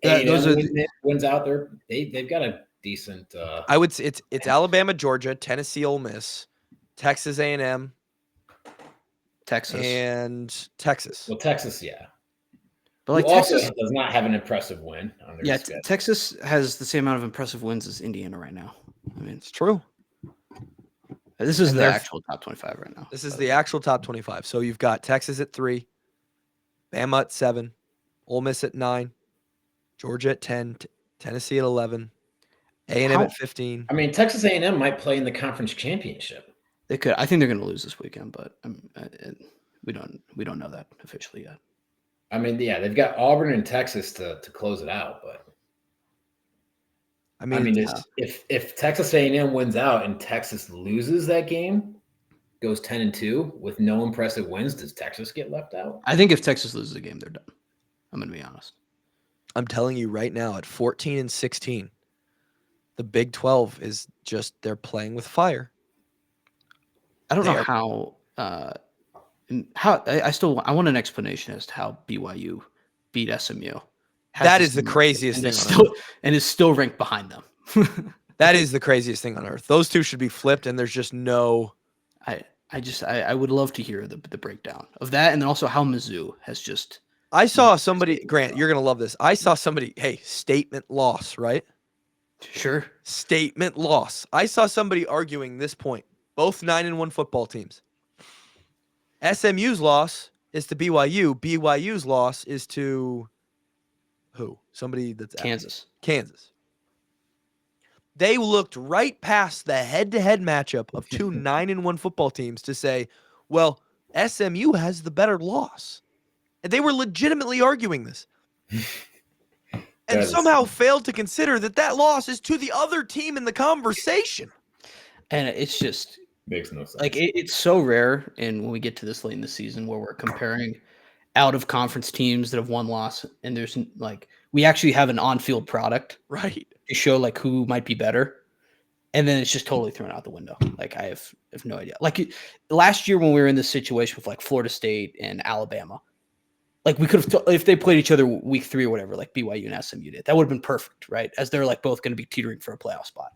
Those are wins out there. They've got a decent. I would say it's Alabama, Georgia, Tennessee, Ole Miss, Texas A&M, Texas. Well, Texas, yeah. But like Texas does not have an impressive win on their schedule. Texas has the same amount of impressive wins as Indiana right now. I mean, it's true. This is the actual top 25 right now. This is the actual top 25. So you've got Texas at 3, Bama at 7, Ole Miss at 9, Georgia at 10, Tennessee at 11, A&M at 15. I mean, Texas A&M might play in the conference championship. They could. I think they're going to lose this weekend, but we don't know that officially yet. I mean, yeah, they've got Auburn and Texas to close it out, but if Texas A&M wins out and Texas loses that game, goes 10-2 with no impressive wins, does Texas get left out? I think if Texas loses the game, they're done. I'm going to be honest. I'm telling you right now, at 14-16, the Big 12 is just they're playing with fire. I don't know how I want an explanation as to how BYU beat SMU. That is the ccraziest thing on earth. And is still ranked behind them. That is the craziest thing on earth. Those two should be flipped, and there's just no. I would love to hear the breakdown of that, and then also how Mizzou has just. I saw somebody, Grant, you're gonna love this. I saw somebody. Hey, statement loss, right? Sure. Statement loss. I saw somebody arguing this point. Both 9-1 football teams. SMU's loss is to BYU. BYU's loss is to who? Somebody that's Kansas. Kansas. They looked right past the head-to-head matchup of two 9-1 football teams to say, well, SMU has the better loss. And they were legitimately arguing this. And somehow failed to consider that loss is to the other team in the conversation. And it's just makes no sense. Like it's so rare, and when we get to this late in the season where we're comparing out of conference teams that have one loss, and there's like we actually have an on-field product, right, to show like who might be better, and then it's just totally thrown out the window. Like I have no idea. Like last year when we were in this situation with like Florida State and Alabama, like we could have if they played each other week 3 or whatever, like BYU and SMU did, that would have been perfect, right? As they're like both going to be teetering for a playoff spot,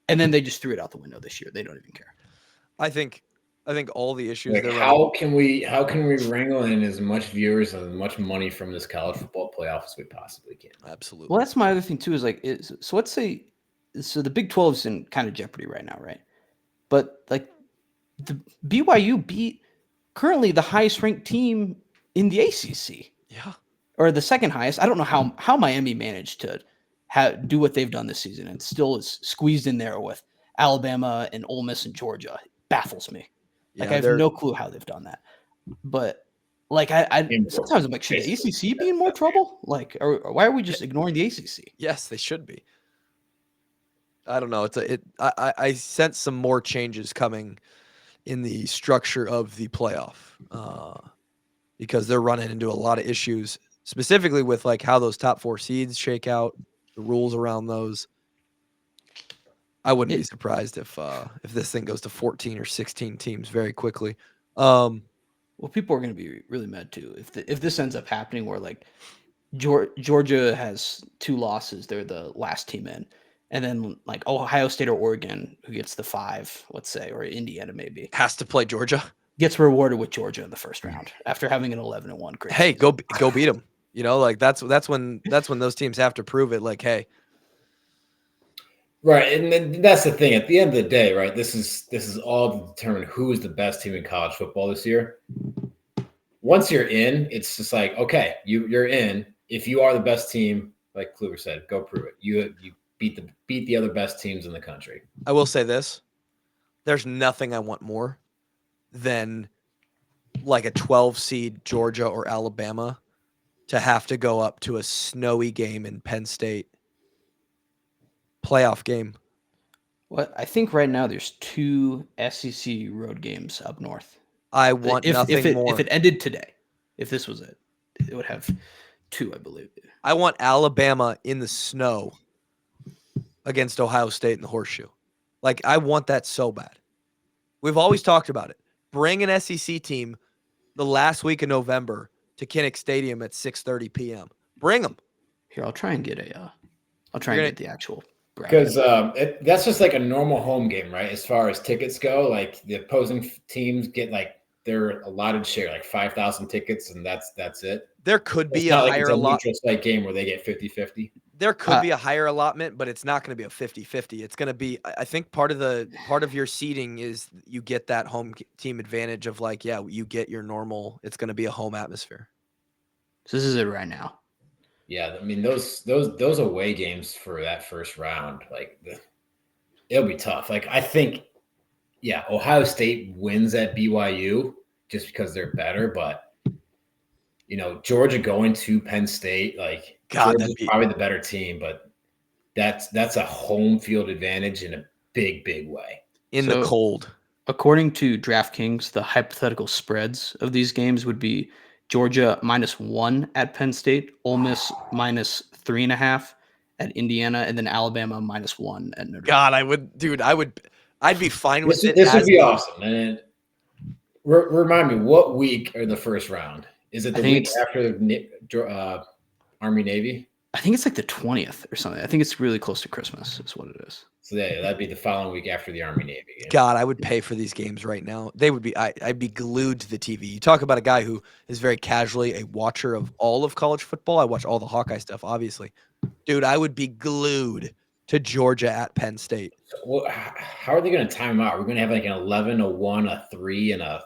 and then they just threw it out the window this year. They don't even care. I think all the issues. Like how can we wrangle in as much viewers and as much money from this college football playoff as we possibly can? Absolutely. Well, that's my other thing too. Is like, so let's say, so the Big 12 is in kind of jeopardy right now, right? But like, the BYU beat currently the highest ranked team in the ACC. Yeah. Or the second highest. I don't know how Miami managed to do what they've done this season and still is squeezed in there with Alabama and Ole Miss and Georgia. Baffles me. Like I have no clue how they've done that. But like I sometimes I'm like, should the ACC be in more trouble? Like, or why are we just ignoring the ACC? Yes, they should be. I don't know. I sense some more changes coming in the structure of the playoff because they're running into a lot of issues, specifically with like how those top 4 seeds shake out, the rules around those. I wouldn't be surprised if this thing goes to 14 or 16 teams very quickly. Well, people are going to be really mad too if this ends up happening where like Georgia has 2 losses, they're the last team in, and then like Ohio State or Oregon, who gets the 5, let's say, or Indiana maybe, has to play Georgia, gets rewarded with Georgia in the first round after having an 11-1 great hey, season. go beat them. You know, like that's when those teams have to prove it. Like, hey, right, and then that's the thing. At the end of the day, right, this is all to determine who is the best team in college football this year. Once you're in, it's just like, okay, you're in. If you are the best team, like Kluber said, go prove it. You beat the other best teams in the country. I will say this: there's nothing I want more than like a 12 seed Georgia or Alabama to have to go up to a snowy game in Penn State playoff game. Well, I think right now there's 2 SEC road games up north. I want nothing more. If it ended today, if this was it, it would have 2, I believe. I want Alabama in the snow against Ohio State in the horseshoe. Like, I want that so bad. We've always talked about it. Bring an SEC team the last week of November to Kinnick Stadium at 6:30 p.m. Bring them. Here, I'll try and get the actual bracket. Because that's just like a normal home game, right? As far as tickets go, like the opposing teams get like their allotted share, like 5,000 tickets, and that's it. There could be a higher allotment. Neutral site game where they get 50-50. There could be a higher allotment, but it's not going to be a 50-50. It's going to be, I think part of your seating is you get that home team advantage of like, yeah, you get your normal, it's going to be a home atmosphere. So this is it right now. Yeah, I mean those away games for that first round, like it'll be tough. Like I think, yeah, Ohio State wins at BYU just because they're better, but you know, Georgia going to Penn State, like Georgia's probably the better team, but that's a home field advantage in a big way. In the cold. According to DraftKings, the hypothetical spreads of these games would be Georgia -1 at Penn State, Ole Miss -3.5 at Indiana, and then Alabama -1 at Notre Dame. God, I'd be fine with it. This would be awesome. And remind me, what week are the first round? Is it the week after Army Navy? I think it's like the 20th or something. I think it's really close to Christmas is what it is. So yeah, that'd be the following week after the Army Navy game. God, I would pay for these games right now. They would be. I'd be glued to the TV. You talk about a guy who is very casually a watcher of all of college football. I watch all the Hawkeye stuff, obviously. Dude, I would be glued to Georgia at Penn State. Well, how are they going to time them out? We're going to have like an 11, a 1, a 3, and a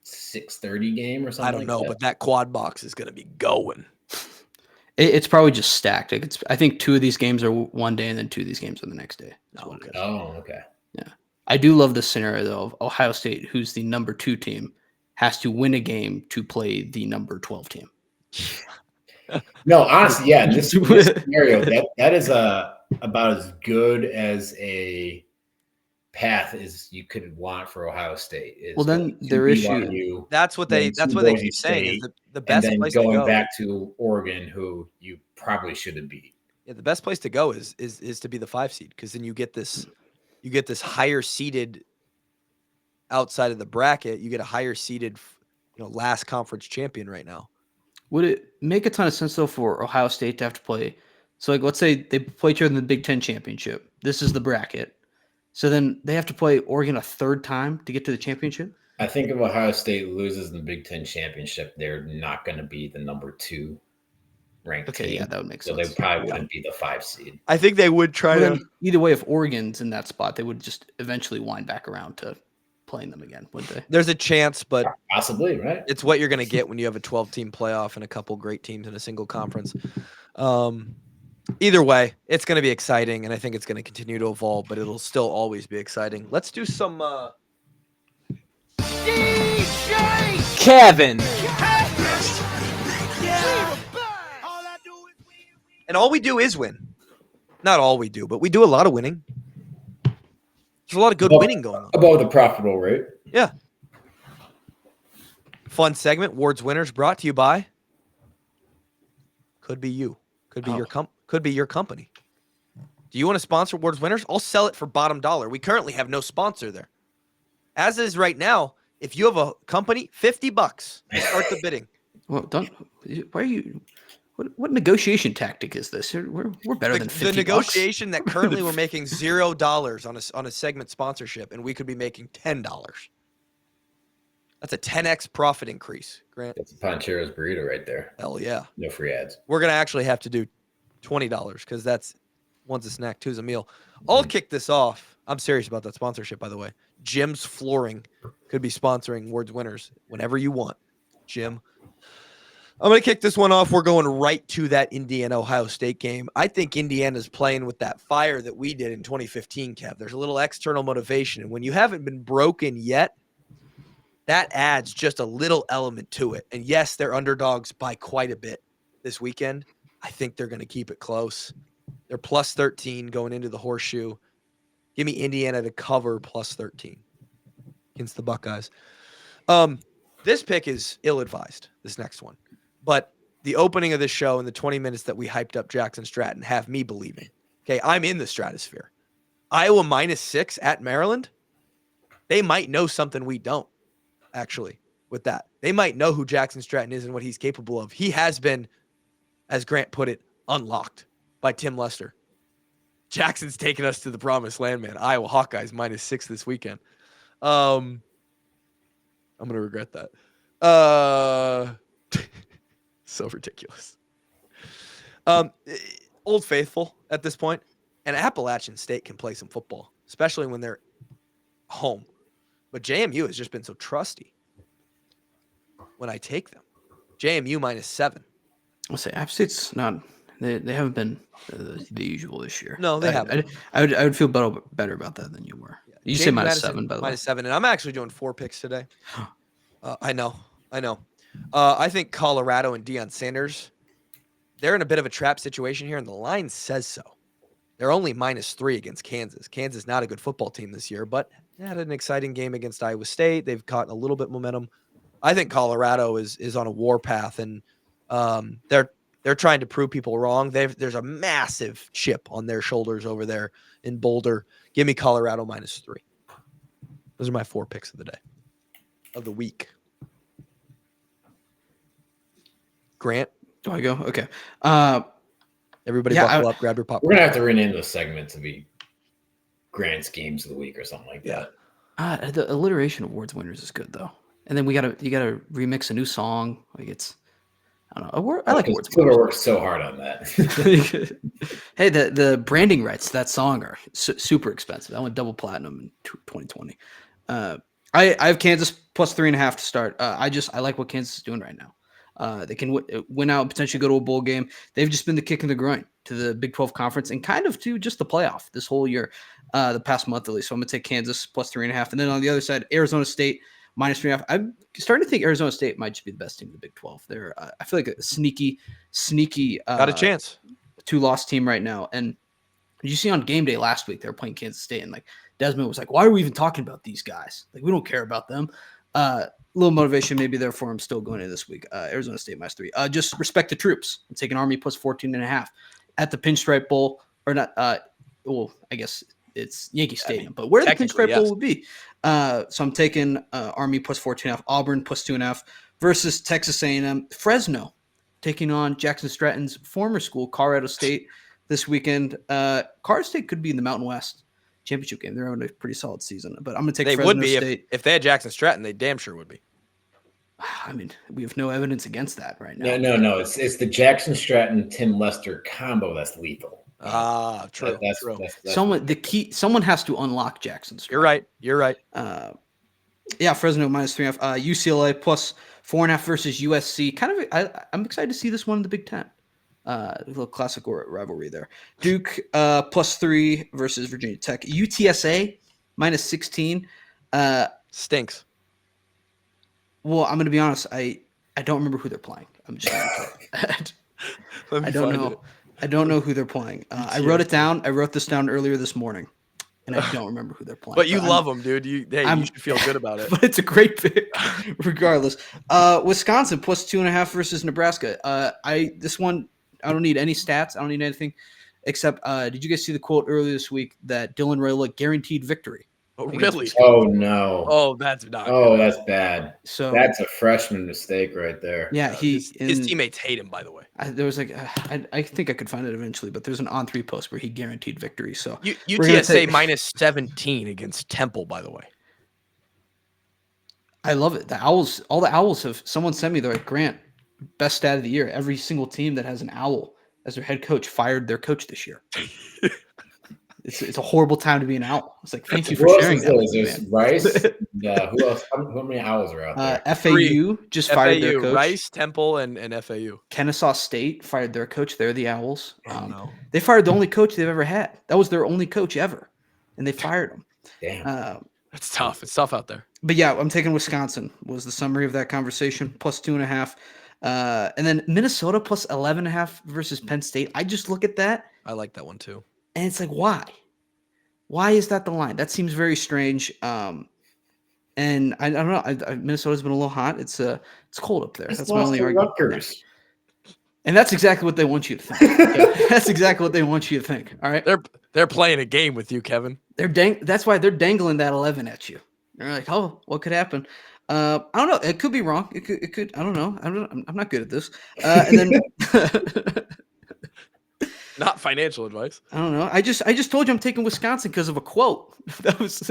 6:30 game or something. I don't know, but that quad box is going to be going. It's probably just stacked. I think 2 of these games are one day, and then 2 of these games are the next day. Okay. Yeah, I do love this scenario though of Ohio State, who's the number 2 team, has to win a game to play the number 12 team. No, honestly, yeah. In this scenario, that is about as good as a path as you could want for Ohio State. Well, then their issue. That's what they keep saying. Is the best place to go. Going back to Oregon, who you probably shouldn't beat. Yeah, the best place to go is to be the 5 seed, because then you get this higher seeded outside of the bracket. You get a higher seeded, last conference champion right now. Would it make a ton of sense though for Ohio State to have to play? So like, let's say they play each other in the Big Ten championship. This is the bracket. So then they have to play Oregon a 3rd time to get to the championship? I think if Ohio State loses in the Big Ten championship, they're not going to be the number 2 ranked team. Yeah, that would make sense. So they probably wouldn't be the 5 seed. I think they would try to. Either way, if Oregon's in that spot, they would just eventually wind back around to playing them again, wouldn't they? There's a chance, but possibly, right? It's what you're going to get when you have a 12-team playoff and a couple great teams in a single conference. Either way, it's going to be exciting, and I think it's going to continue to evolve, but it'll still always be exciting. Let's do some DJ Kevin. And all we do is win. Not all we do, but we do a lot of winning. There's a lot of good winning going on. Above the profitable rate. Yeah. Fun segment. Ward's Winners brought to you by. Could be you. Could be your company. Do you want to sponsor Ward's Winners? I'll sell it for bottom dollar. We currently have no sponsor there. As is right now, if you have a company, $50, start the bidding. Well, why are you? What negotiation tactic is this? We're better than $50. The negotiation that currently we're making $0 on a segment sponsorship, and we could be making $10. That's a 10x profit increase, Grant. That's a Pancheros burrito right there. Hell yeah. No free ads. We're going to actually have to do $20 because that's one's a snack, two's a meal. I'll kick this off. I'm serious about that sponsorship, by the way. Jim's Flooring could be sponsoring Ward's Winners whenever you want, Jim. I'm going to kick this one off. We're going right to that Indiana-Ohio State game. I think Indiana's playing with that fire that we did in 2015, Kev. There's a little external motivation. And when you haven't been broken yet, that adds just a little element to it. And yes, they're underdogs by quite a bit this weekend. I think they're going to keep it close. They're plus 13 going into the horseshoe. Give me Indiana to cover plus 13 against the Buckeyes. This pick is ill-advised, this next one. But the opening of this show and the 20 minutes that we hyped up Jackson Stratton have me believing. Okay, I'm in the stratosphere. Iowa -6 at Maryland. They might know something we don't, actually, with that. They might know who Jackson Stratton is and what he's capable of. He has been, as Grant put it, unlocked by Tim Lester. Jackson's taking us to the promised land, man. Iowa Hawkeyes -6 this weekend. I'm going to regret that. So ridiculous. Old Faithful at this point, and Appalachian State can play some football, especially when they're home. But JMU has just been so trusty when I take them. JMU -7. I'll say App State's not. They haven't been the usual this year. No, they haven't. I would feel better about that than you were. Yeah. You say -7, by the way. -7, and I'm actually doing 4 picks today. I know. I think Colorado and Deion Sanders, they're in a bit of a trap situation here, and the line says so. They're only -3 against Kansas. Kansas not a good football team this year, but they had an exciting game against Iowa State. They've caught a little bit momentum. I think Colorado is on a war path, and they're trying to prove people wrong. There's a massive chip on their shoulders over there in Boulder. Give me Colorado -3. Those are my 4 picks of the day, of the week. Grant? Do I go? Okay. Everybody buckle up, grab your popcorn. We're going to have to rename those segments to be Grant's Games of the Week or something like that. The alliteration of Ward's Winners is good, though. And then you gotta remix a new song. Like I don't know. I like Ward's Winners. Worked so hard on that. Hey, the branding rights to that song are super expensive. I went double platinum in 2020. I have Kansas plus 3.5 to start. I like what Kansas is doing right now. They can win out and potentially go to a bowl game. They've just been the kick in the groin to the Big 12 conference and kind of to just the playoff this whole year, the past month at least. So I'm going to take Kansas plus 3.5. And then on the other side, Arizona State -3.5. I'm starting to think Arizona State might just be the best team in the Big 12. They're, I feel like a sneaky got a chance. 2-loss team right now. And did you see on game day last week, they were playing Kansas State and like Desmond was like, why are we even talking about these guys? Like, we don't care about them. Little motivation maybe there for him still going into this week. Arizona State -3. Just respect the troops. I'm taking Army plus 14.5 at the Pinstripe Bowl, or not. Well, I guess it's Yankee Stadium, but where the Pinstripe Bowl would be. So I'm taking Army plus 14.5, Auburn plus 2.5 versus Texas A&M. Fresno taking on Jackson Stratton's former school, Colorado State, this weekend. Colorado State could be in the Mountain West championship game. They're having a pretty solid season, but I'm going to take Fresno State. If they had Jackson Stratton, they damn sure would be. I mean, we have no evidence against that right now. No. It's the Jackson Stratton Tim Lester combo that's lethal. True. That's someone has to unlock Jackson Stratton. You're right. Fresno -3.5. UCLA plus 4.5 versus USC. I'm excited to see this one in the Big Ten. A little classic rivalry there. Duke +3 versus Virginia Tech. UTSA -16. Stinks. Well, I'm going to be honest. I don't remember who they're playing. I'm just I don't know. I don't know who they're playing. I wrote it down. I wrote this down earlier this morning, and I don't rember who they're playing. But you love them, dude. You should feel good about it. But it's a great pick, regardless. Wisconsin plus 2.5 versus Nebraska. This one, I don't need any stats. I don't need anything. Except, did you guys see the quote earlier this week that Dylan Raiola guaranteed victory? Oh, really? Oh, no. Oh, that's not Oh, good. that's bad. So that's a freshman mistake right there. Yeah, his teammates hate him, by the way. There was I think I could find it eventually, but there's an On3 post where he guaranteed victory. So UTSA minus 17 against Temple, by the way. I love it. All the Owls have. Someone sent me, they're like, Grant, best stat of the year. Every single team that has an Owl as their head coach fired their coach this year. It's a horrible time to be an Owl. It's like, thank you for sharing that. There's Rice. Who else? How many Owls are out there? FAU just fired their coach. Rice, Temple, and FAU. Kennesaw State fired their coach. They're the Owls. No. They fired the only coach they've ever had. That was their only coach ever, and they fired him. Damn. It's tough. It's tough out there. But yeah, I'm taking Wisconsin was the summary of that conversation, plus 2.5. And then Minnesota plus 11.5 versus Penn State. I just look at that. I like that one too. And it's like, why? Why is that the line? That seems very strange. And I don't know. Minnesota's been a little hot. It's cold up there. That's my only argument. And that's exactly what they want you to think. That's exactly what they want you to think. All right. They're playing a game with you, Kevin. That's why they're dangling that 11 at you. They're like, oh, what could happen? I don't know. It could be wrong. It could. I don't know. I'm not good at this. And then not financial advice. I don't know. I just told you I'm taking Wisconsin because of a quote. That's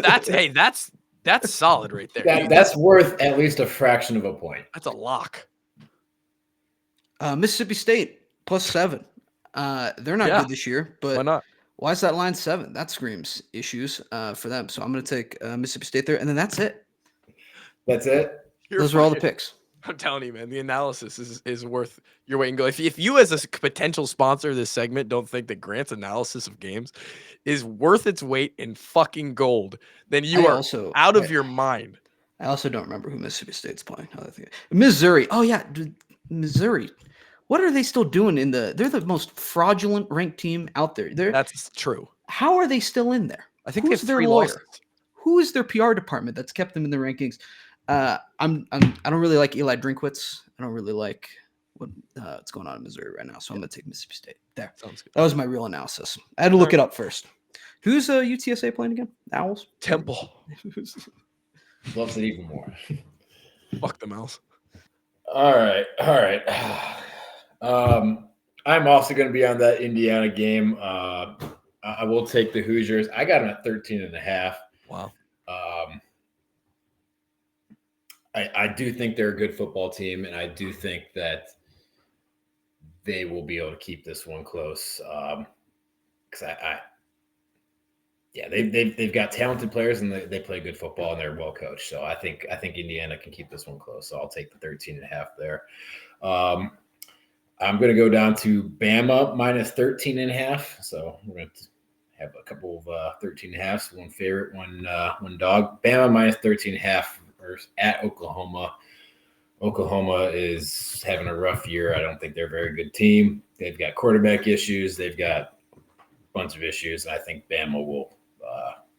solid right there. That's worth at least a fraction of a point. That's a lock. Mississippi State plus 7. They're not good this year, but why not? Why is that line 7? That screams issues for them. So I'm going to take Mississippi State there, and then that's it. That's it. Those are all the picks. I'm telling you, man, the analysis is worth your weight in gold. If you as a potential sponsor of this segment don't think that Grant's analysis of games is worth its weight in fucking gold, then you are out of your mind. I also don't remember who Mississippi State's playing. Missouri. Oh, yeah. Missouri. What are they still doing they're the most fraudulent ranked team out there. That's true. How are they still in there? I think they have 3 losses. Who is their PR department that's kept them in the rankings? I don't really like Eli Drinkwitz. I don't really like what's going on in Missouri right now. So I'm going to take Mississippi State. There. Sounds good. That was my real analysis. I had to look it up first. Who's UTSA playing again? Owls? Temple. Loves it even more. Fuck the Owls. All right. I'm also going to be on that Indiana game. I will take the Hoosiers. I got them at 13.5. Wow. I do think they're a good football team, and I do think that they will be able to keep this one close. Because they've got talented players and they play good football and they're well coached. So I think Indiana can keep this one close. So I'll take the 13.5 there. I'm going to go down to Bama minus 13.5. So we're going to have a couple of 13.5s, one favorite, one dog. Bama minus 13.5 at Oklahoma. Oklahoma is having a rough year. I don't think they're a very good team. They've got quarterback issues. They've got a bunch of issues. I think Bama will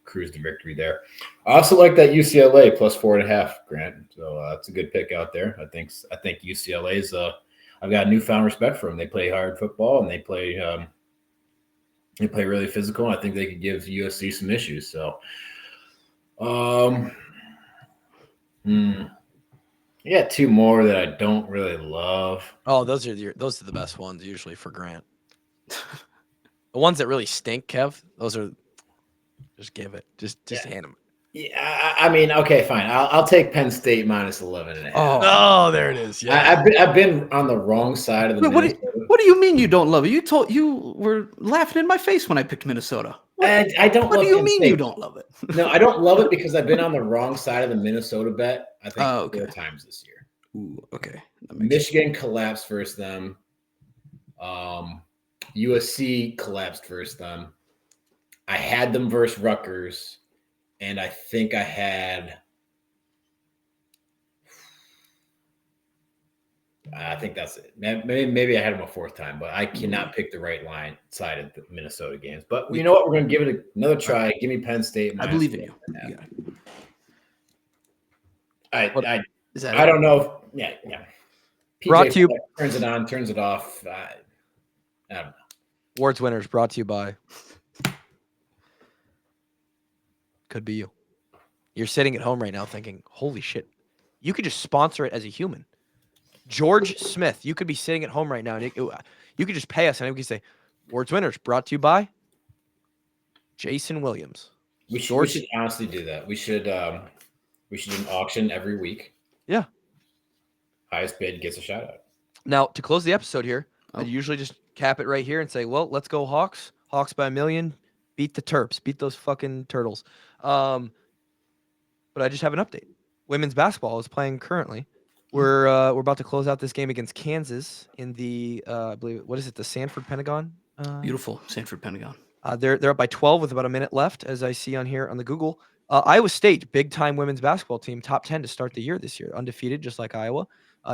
cruise to victory there. I also like that UCLA plus 4.5, Grant. So that's a good pick out there. I think UCLA's I've got newfound respect for them. They play hard football and they play really physical. And I think they could give USC some issues. So, I got 2 more that I don't really love. Oh, those are the best ones usually for Grant. The ones that really stink, Kev, those are just give it. Just hand them. Yeah, I mean, okay, fine. I'll take Penn State minus 11.5. Oh, there it is. Yeah, I've been on the wrong side of the. What do you mean you don't love it? You were laughing in my face when I picked Minnesota. I don't. What do you mean you don't love it? No, I don't love it because I've been on the wrong side of the Minnesota bet. I think 4 times this year. Ooh, okay. Michigan collapsed versus them. USC collapsed versus them. I had them versus Rutgers, and I think I had. I think that's it. Maybe I had them a 4th time, but I cannot pick the right line side of the Minnesota games. But you know what? We're going to give it another try. Give me Penn State. I believe in you. I don't know. Yeah. PJ Brought to you. Turns it on, turns it off. I don't know. Awards winners brought to you by. Could be you. You're sitting at home right now thinking, holy shit, you could just sponsor it as a human. George Smith, you could be sitting at home right now and you could just pay us and we could say, awards winners brought to you by Jason Williams. We should honestly do that. We should do an auction every week. Yeah. Highest bid gets a shout out. Now, to close the episode here, I usually just cap it right here and say, well, let's go Hawks. Hawks by 1,000,000. Beat the Terps. Beat those fucking turtles. But I just have an update. Women's basketball is playing currently. We're about to close out this game against Kansas in the I believe what is it, the Sanford Pentagon? Beautiful Sanford Pentagon. They're up by 12 with about a minute left, as I see on here on the Google. Iowa State, big time women's basketball team, top 10 to start the year this year, undefeated, just like Iowa,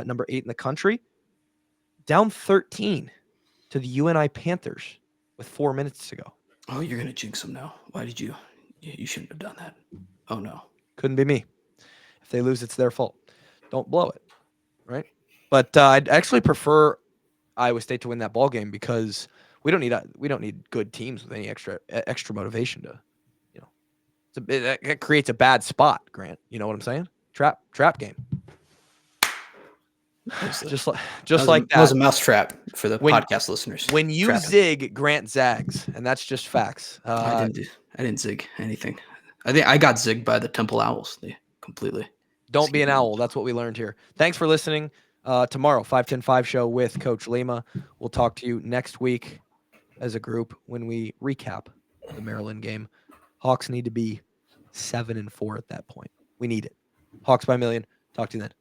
number 8 in the country, down 13 to the UNI Panthers with 4 minutes to go. Oh, you're gonna jinx them now. Why did you? You shouldn't have done that. Oh no, couldn't be me. If they lose, it's their fault. Don't blow it, right? But I'd actually prefer Iowa State to win that ball game because we don't need good teams with any extra motivation to, it creates a bad spot. Grant, you know what I'm saying? Trap game. Just like that. That was a mousetrap for the podcast listeners. When you zig, Grant zags, and that's just facts. I didn't zig anything. I think I got zigged by the Temple Owls. They completely. Don't be an owl. That's what we learned here. Thanks for listening. Tomorrow, 5-10-5 show with Coach Lima. We'll talk to you next week as a group when we recap the Maryland game. Hawks need to be 7-4 at that point. We need it. Hawks by 1,000,000. Talk to you then.